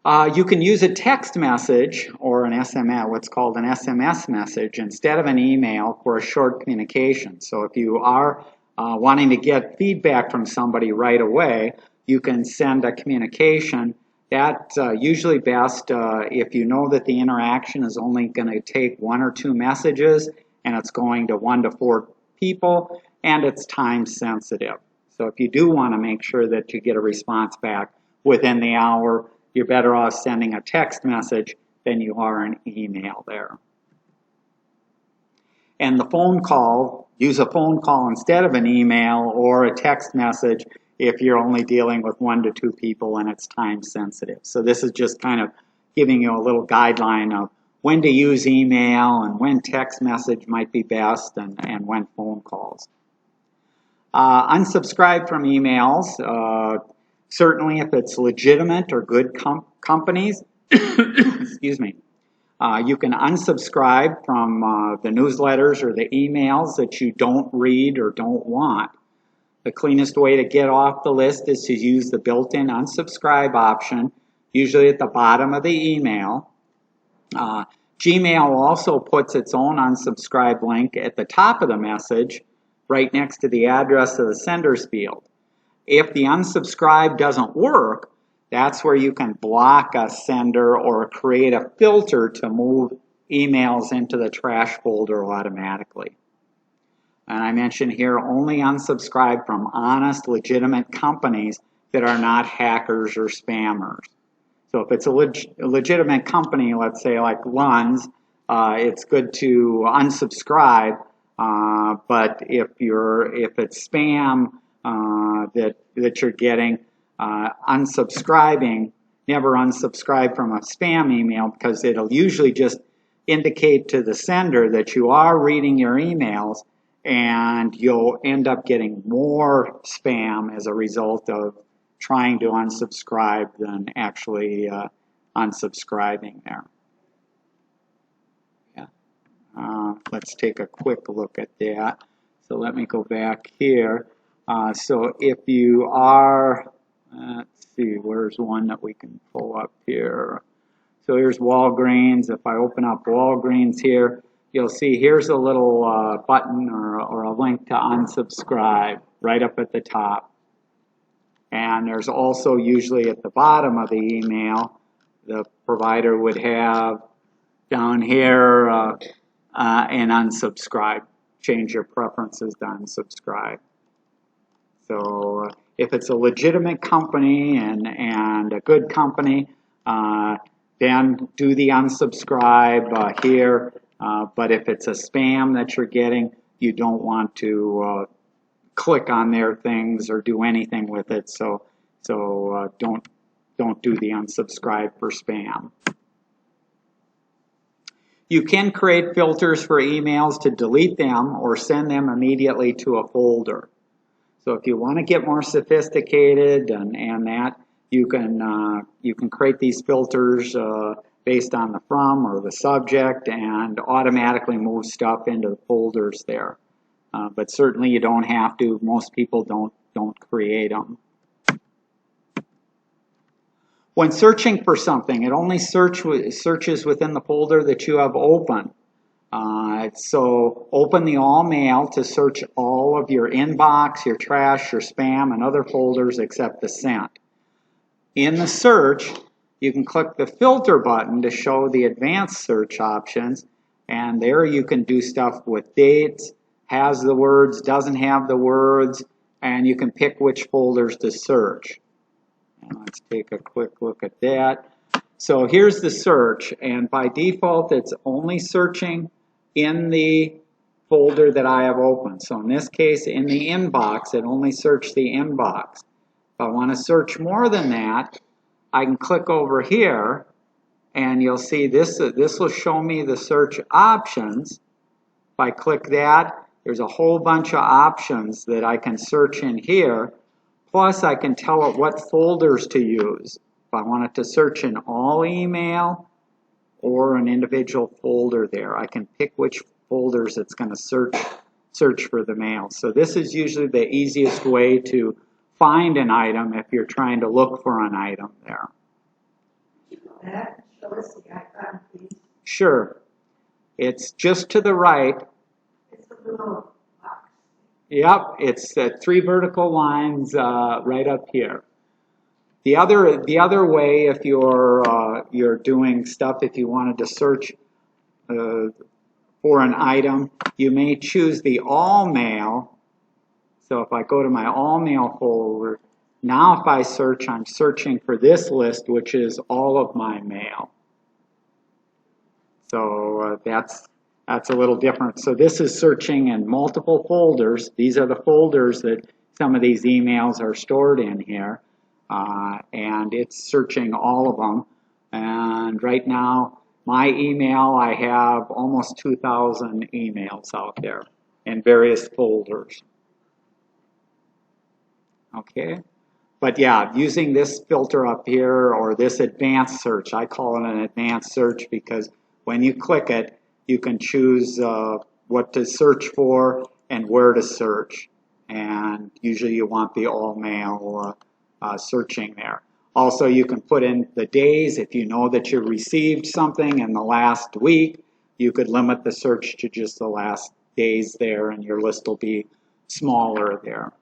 Speaker 1: You can use a text message or an SMS, what's called an SMS message, instead of an email for a short communication. So if you are wanting to get feedback from somebody right away, you can send a communication. That's usually best if you know that the interaction is only going to take 1 or 2 messages and it's going to 1 to 4 people and it's time sensitive. So if you do want to make sure that you get a response back within the hour, you're better off sending a text message than you are an email there. And the phone call, use a phone call instead of an email or a text message if you're only dealing with 1 to 2 people and it's time sensitive. So this is just kind of giving you a little guideline of when to use email and when text message might be best and when phone calls. Unsubscribe from emails. Certainly if it's legitimate or good companies, excuse me, you can unsubscribe from the newsletters or the emails that you don't read or don't want. The cleanest way to get off the list is to use the built-in unsubscribe option, usually at the bottom of the email. Gmail also puts its own unsubscribe link at the top of the message, right next to the address of the sender's field. If the unsubscribe doesn't work, that's where you can block a sender or create a filter to move emails into the trash folder automatically. And I mentioned here only unsubscribe from honest, legitimate companies that are not hackers or spammers. So if it's a legitimate company, let's say like Lund's, it's good to unsubscribe. But if it's spam that you're getting, unsubscribing, never unsubscribe from a spam email, because it'll usually just indicate to the sender that you are reading your emails, and you'll end up getting more spam as a result of trying to unsubscribe than actually unsubscribing there. Yeah. Let's take a quick look at that. So let me go back here. So if you are, let's see, where's one that we can pull up here? So here's Walgreens. If I open up Walgreens here, you'll see here's a little button or a link to unsubscribe right up at the top. And there's also usually at the bottom of the email, the provider would have down here an unsubscribe. Change your preferences to unsubscribe. So if it's a legitimate company and a good company, then do the unsubscribe here. But if it's a spam that you're getting, you don't want to click on their things or do anything with it. So don't do the unsubscribe for spam. You can create filters for emails to delete them or send them immediately to a folder. So if you want to get more sophisticated and that, you can create these filters based on the from or the subject and automatically move stuff into the folders there. But certainly you don't have to. Most people don't create them. When searching for something, it only searches within the folder that you have open. So open the All Mail to search all of your inbox, your trash, your spam, and other folders except the sent. In the search, you can click the filter button to show the advanced search options, and there you can do stuff with dates, has the words, doesn't have the words, and you can pick which folders to search. And let's take a quick look at that. So here's the search, and by default it's only searching in the folder that I have open. So in this case, in the inbox, it only searched the inbox. If I want to search more than that, I can click over here, and you'll see this will show me the search options. If I click that, there's a whole bunch of options that I can search in here. Plus, I can tell it what folders to use. If I want it to search in all email or an individual folder there, I can pick which folders it's going to search for the mail. So this is usually the easiest way to find an item if you're trying to look for an item there.
Speaker 2: That show us the icon, please.
Speaker 1: Sure. It's just to the right.
Speaker 2: It's a little box.
Speaker 1: Yep, it's 3 vertical lines right up here. The other way, if you're doing stuff, if you wanted to search for an item, you may choose the All Mail. So if I go to my All Mail folder, now if I search, I'm searching for this list, which is all of my mail. So that's a little different. So this is searching in multiple folders. These are the folders that some of these emails are stored in here. And it's searching all of them. And right now, my email, I have almost 2,000 emails out there in various folders. Okay. But yeah, using this filter up here or this advanced search, I call it an advanced search because when you click it, you can choose what to search for and where to search. And usually you want the all mail searching there. Also, you can put in the days. If you know that you received something in the last week, you could limit the search to just the last days there, and your list will be smaller there.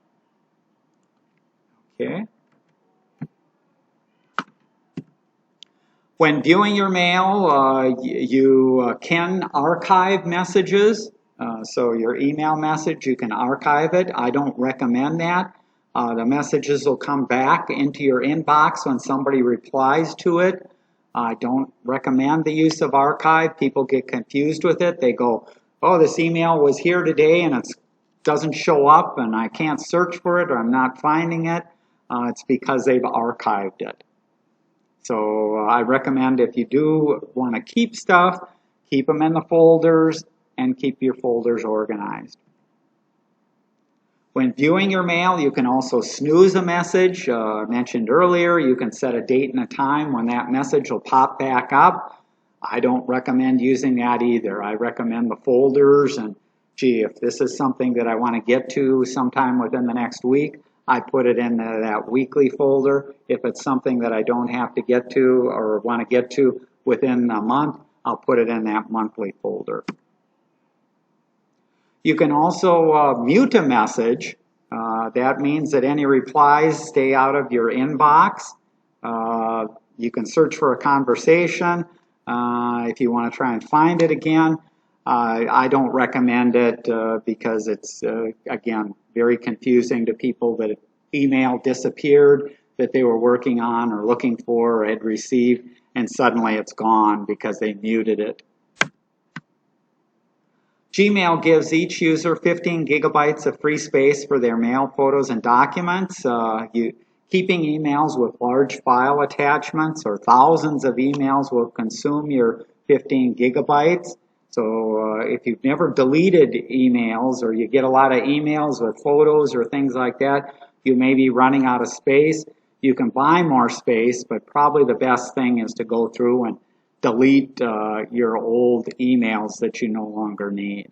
Speaker 1: Okay. When viewing your mail, you can archive messages. So your email message, you can archive it. I don't recommend that. The messages will come back into your inbox when somebody replies to it. I don't recommend the use of archive. People get confused with it. They go, oh, this email was here today and it doesn't show up and I can't search for it or I'm not finding it. It's because they've archived it. So I recommend if you do want to keep stuff, keep them in the folders and keep your folders organized. When viewing your mail, you can also snooze a message. I mentioned earlier, you can set a date and a time when that message will pop back up. I don't recommend using that either. I recommend the folders and, gee, if this is something that I want to get to sometime within the next week, I put it in that weekly folder. If it's something that I don't have to get to or want to get to within a month, I'll put it in that monthly folder. You can also mute a message. That means that any replies stay out of your inbox. You can search for a conversation if you want to try and find it again. I don't recommend it because it's, again, very confusing to people that email disappeared that they were working on or looking for or had received, and suddenly it's gone because they muted it. Gmail gives each user 15 gigabytes of free space for their mail, photos, and documents. Keeping emails with large file attachments or thousands of emails will consume your 15 gigabytes. So if you've never deleted emails or you get a lot of emails with photos or things like that, you may be running out of space. You can buy more space, but probably the best thing is to go through and delete your old emails that you no longer need.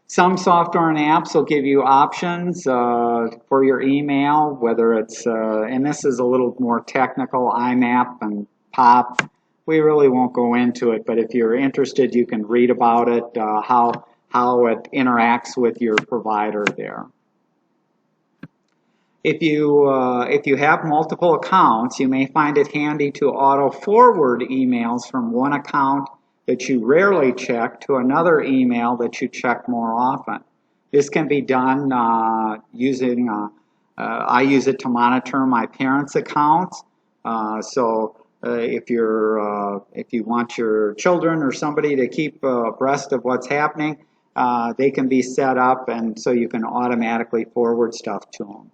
Speaker 1: Some software and apps will give you options for your email, whether it's, and this is a little more technical, IMAP and POP. We really won't go into it, but if you're interested, you can read about it, how it interacts with your provider there. If you have multiple accounts, you may find it handy to auto-forward emails from one account that you rarely check to another email that you check more often. This can be done using, I use it to monitor my parents' accounts. If you want your children or somebody to keep abreast of what's happening, they can be set up and so you can automatically forward stuff to them.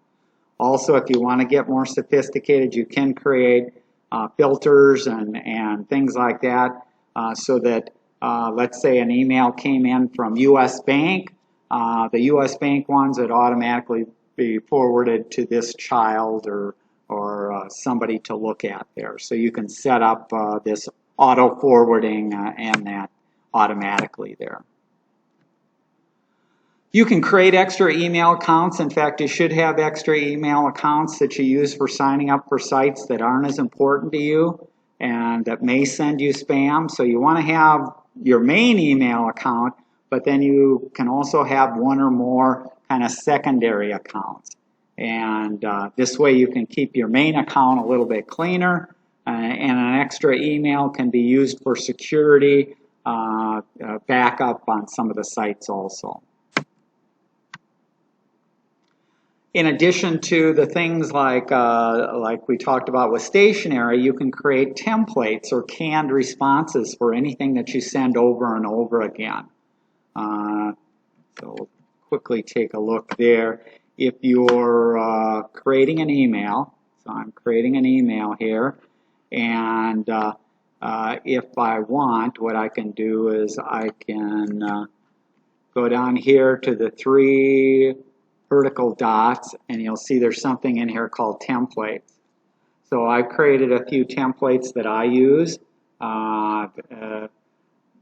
Speaker 1: Also, if you want to get more sophisticated, you can create filters and things like that so that, let's say an email came in from U.S. Bank, the U.S. Bank ones would automatically be forwarded to this child or somebody to look at there. So you can set up this auto forwarding and that automatically there. You can create extra email accounts. In fact, you should have extra email accounts that you use for signing up for sites that aren't as important to you and that may send you spam. So you want to have your main email account, but then you can also have one or more kind of secondary accounts. And this way you can keep your main account a little bit cleaner, and an extra email can be used for security backup on some of the sites also. In addition to the things like we talked about with stationery, you can create templates or canned responses for anything that you send over and over again. So quickly take a look there. If you're creating an email, so I'm creating an email here, and if I want, what I can do is I can go down here to the three vertical dots, and you'll see there's something in here called templates. So I've created a few templates that I use.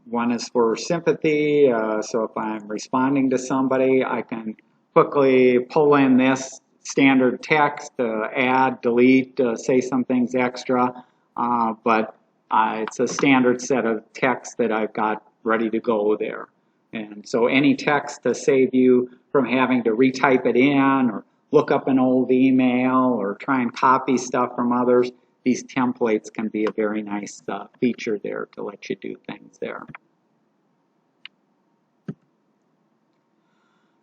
Speaker 1: One is for sympathy, so if I'm responding to somebody, I can quickly pull in this standard text, add, delete, say some things extra, but it's a standard set of text that I've got ready to go there. And so any text to save you from having to retype it in or look up an old email or try and copy stuff from others, these templates can be a very nice feature there to let you do things there.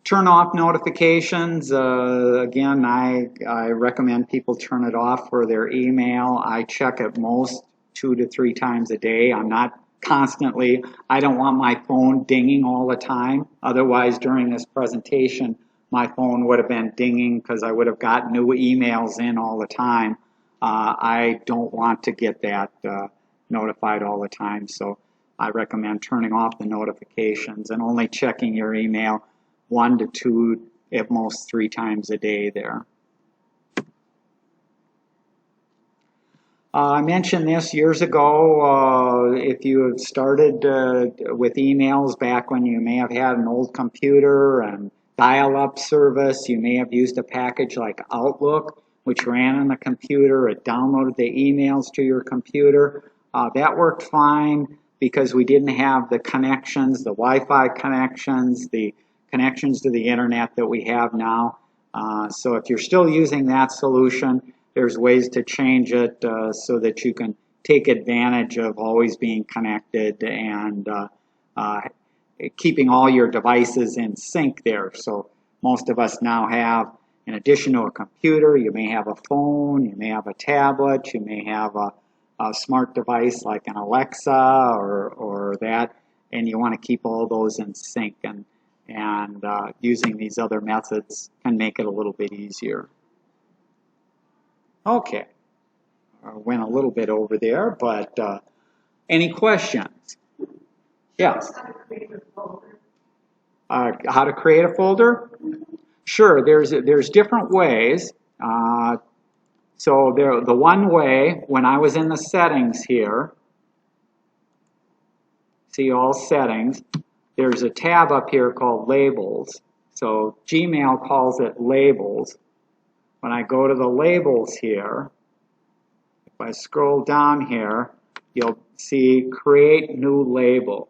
Speaker 1: Turn off notifications. Again, I recommend people turn it off for their email. I check at most 2 to 3 times a day. I'm not constantly, I don't want my phone dinging all the time. Otherwise, during this presentation, my phone would have been dinging because I would have got new emails in all the time. I don't want to get that notified all the time, so I recommend turning off the notifications and only checking your email 1 to 2, at most 3 times a day there. I mentioned this years ago. If you have started with emails back when you may have had an old computer and dial-up service, you may have used a package like Outlook, which ran on the computer. It downloaded the emails to your computer. That worked fine because we didn't have the connections, the Wi-Fi connections, the connections to the internet that we have now. So if you're still using that solution, there's ways to change it so that you can take advantage of always being connected and keeping all your devices in sync there. So most of us now have, in addition to a computer, you may have a phone, you may have a tablet, you may have a smart device like an Alexa or that, and you want to keep all those in sync. And using these other methods can make it a little bit easier. Okay, I went a little bit over there, but any questions? Yes. How to create a folder? Sure, there's different ways. So the one way, when I was in the settings here, see all settings, there's a tab up here called labels. So Gmail calls it labels. When I go to the labels here, if I scroll down here, you'll see create new label.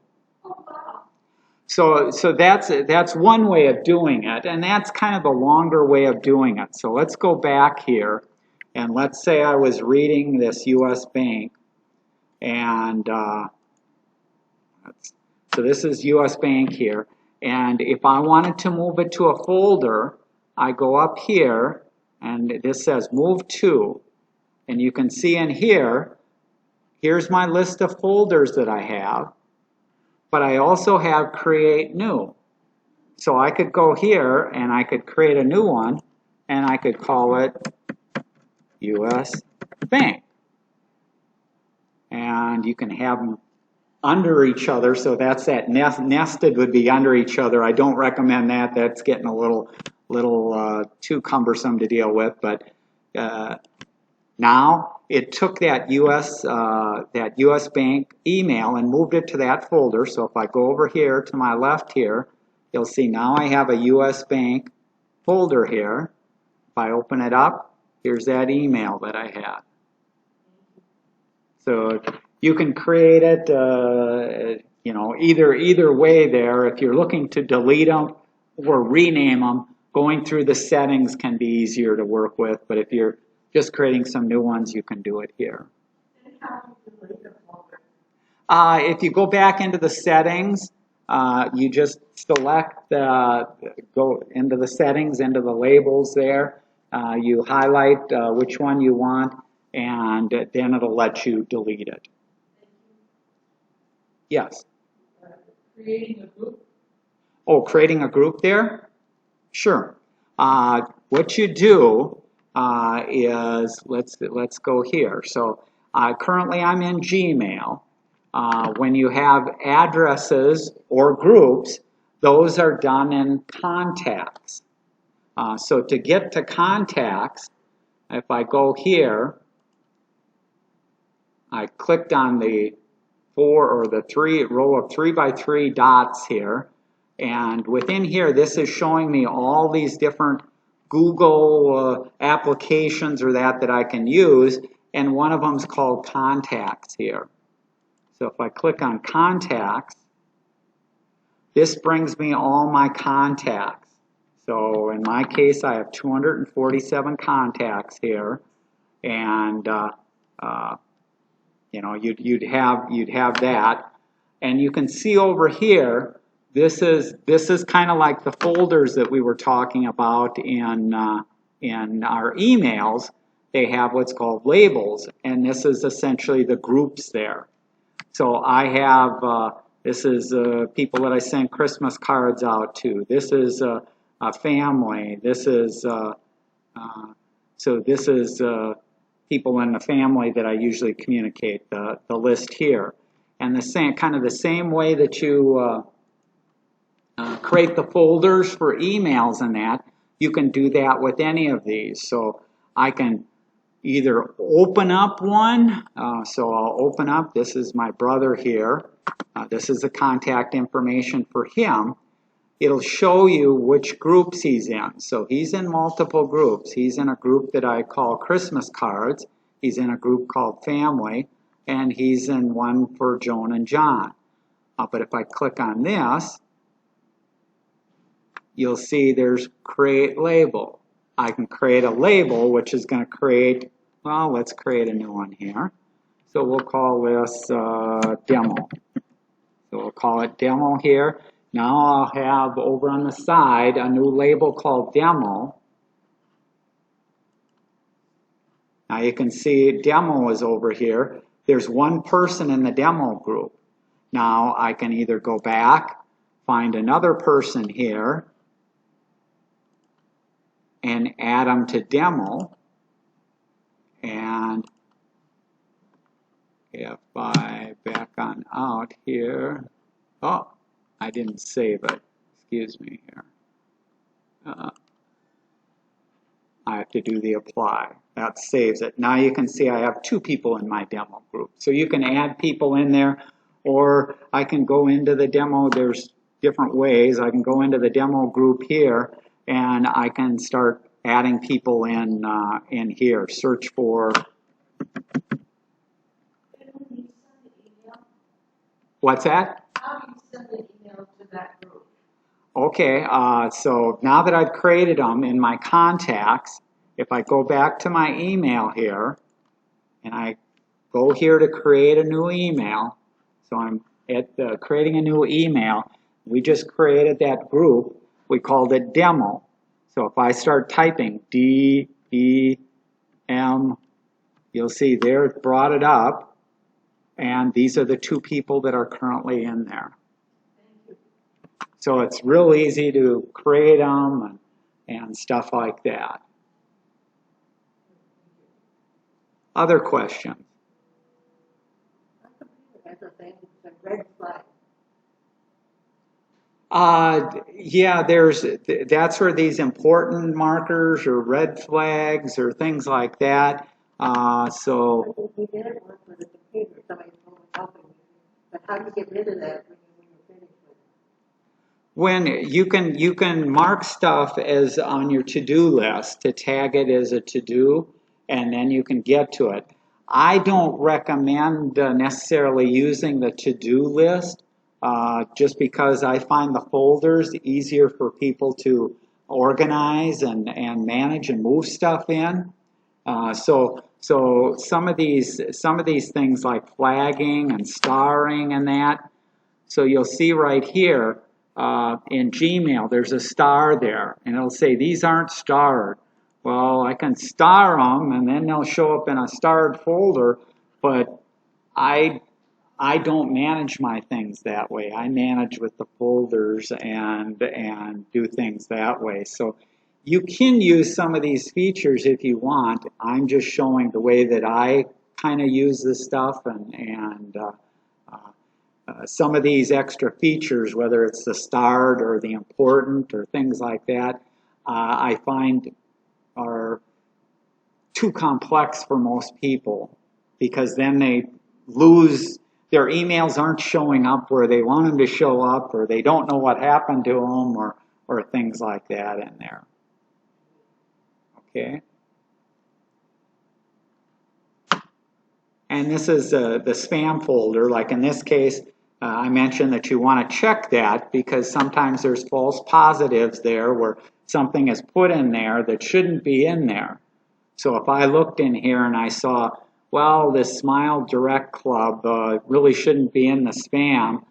Speaker 1: So that's one way of doing it, and that's kind of the longer way of doing it. So let's go back here, and let's say I was reading this U.S. Bank, and so this is U.S. Bank here, and if I wanted to move it to a folder, I go up here, and this says move to, and you can see in here, here's my list of folders that I have, but I also have create new. So I could go here and I could create a new one and I could call it U.S. Bank. And you can have them under each other, so that's that nested would be under each other. I don't recommend that. That's getting a little too cumbersome to deal with, but now it took that U.S. Bank email and moved it to that folder. So if I go over here to my left here, you'll see now I have a U.S. Bank folder here. If I open it up, here's that email that I had. So you can create it, you know, either way there. If you're looking to delete them or rename them, going through the settings can be easier to work with. But if you're just creating some new ones, you can do it here. If you go back into the settings, you just select, go into the settings, into the labels there. You highlight which one you want, and then it'll let you delete it. Yes?
Speaker 2: Creating a group?
Speaker 1: Oh, creating a group there? Sure. What you do is, let's go here. So currently I'm in Gmail. When you have addresses or groups, those are done in contacts. So to get to contacts, if I go here, I clicked on the row of 3 by 3 dots here, and within here, this is showing me all these different Google applications or that I can use, and one of them is called Contacts here. So if I click on Contacts, this brings me all my contacts. So in my case, I have 247 contacts here, and you know, you'd have that, and you can see over here. This is kind of like the folders that we were talking about in our emails. They have what's called labels, and this is essentially the groups there. So I have this is people that I send Christmas cards out to. This is a family. This is so this is people in the family that I usually communicate, the list here. And the same kind of the same way that you create the folders for emails and that, you can do that with any of these. So I can either open up one, so I'll open up, this is my brother here, this is the contact information for him. It'll show you which groups he's in. So he's in multiple groups. He's in a group that I call Christmas cards, he's in a group called family, and he's in one for Joan and John. But if I click on this, you'll see there's create label. I can create a label which is going to create, well, let's create a new one here. So we'll call this demo. So we'll call it demo here. Now I'll have over on the side a new label called demo. Now you can see demo is over here. There's one person in the demo group. Now I can either go back, find another person here, and add them to demo. And if I back on out here, oh, I didn't save it. Excuse me here. I have to do the apply. That saves it. Now you can see I have 2 people in my demo group. So you can add people in there, or I can go into the demo. There's different ways. I can go into the demo group here, and I can start adding people in here. Search for. What's that?
Speaker 2: How do you send the email to that group?
Speaker 1: Okay, so now that I've created them in my contacts, if I go back to my email here, and I go here to create a new email, so I'm at creating a new email, we just created that group, we called it demo. So if I start typing D-E-M, you'll see there it brought it up, and these are the 2 people that are currently in there. So it's real easy to create them and stuff like that. Other questions? Yeah, that's where these important markers or red flags or things like that. So.
Speaker 3: But how do you get rid of that when you're finished with it?
Speaker 1: When you can mark stuff as on your to-do list to tag it as a to-do, and then you can get to it. I don't recommend necessarily using the to-do list just because I find the folders easier for people to organize and manage and move stuff in. So some of these things like flagging and starring and that. So you'll see right here in Gmail, there's a star there, and it'll say these aren't starred. Well, I can star them, and then they'll show up in a starred folder, but I don't manage my things that way. I manage with the folders and do things that way. So you can use some of these features if you want. I'm just showing the way that I kind of use this stuff, and some of these extra features, whether it's the starred or the important or things like that, I find are too complex for most people, because then they lose, their emails aren't showing up where they want them to show up, or they don't know what happened to them, or things like that in there. Okay. And this is the spam folder. Like in this case, I mentioned that you want to check that, because sometimes there's false positives there where something is put in there that shouldn't be in there. So if I looked in here and I saw, well, this Smile Direct Club really shouldn't be in the spam,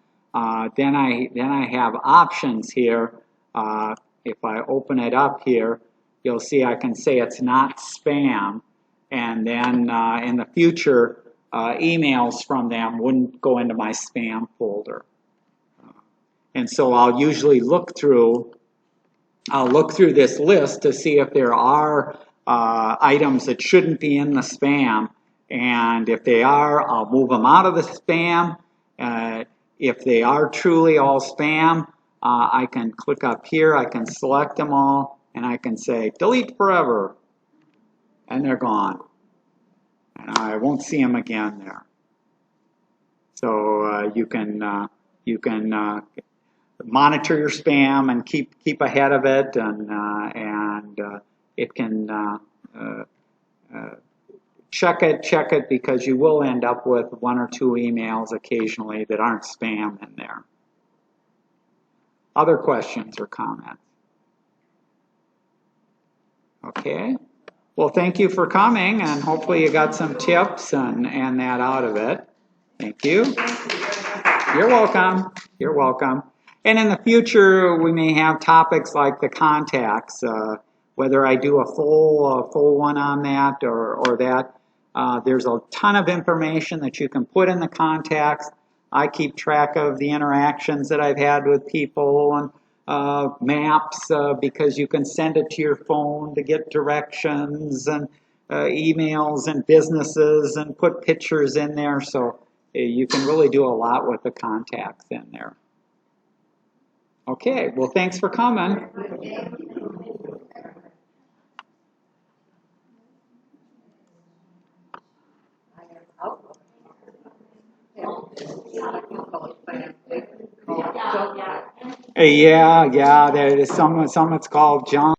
Speaker 1: then I have options here. If I open it up here, you'll see I can say it's not spam, and then in the future, emails from them wouldn't go into my spam folder. And so I'll usually look through this list to see if there are items that shouldn't be in the spam, and if they are, I'll move them out of the spam. If they are truly all spam, I can click up here, I can select them all, and I can say delete forever, and they're gone. And I won't see them again there. So you can monitor your spam and keep ahead of it, and it can check it, because you will end up with 1 or 2 emails occasionally that aren't spam in there. Other questions or comments? Okay. Well, thank you for coming, and hopefully you got some tips and that out of it. Thank you. You're welcome. You're welcome. And in the future, we may have topics like the contacts, whether I do a full one on that or that. There's a ton of information that you can put in the contacts. I keep track of the interactions that I've had with people, and maps, because you can send it to your phone to get directions, and emails and businesses, and put pictures in there. So you can really do a lot with the contacts in there. Okay, well, thanks for coming. Yeah, there is some it's called junk.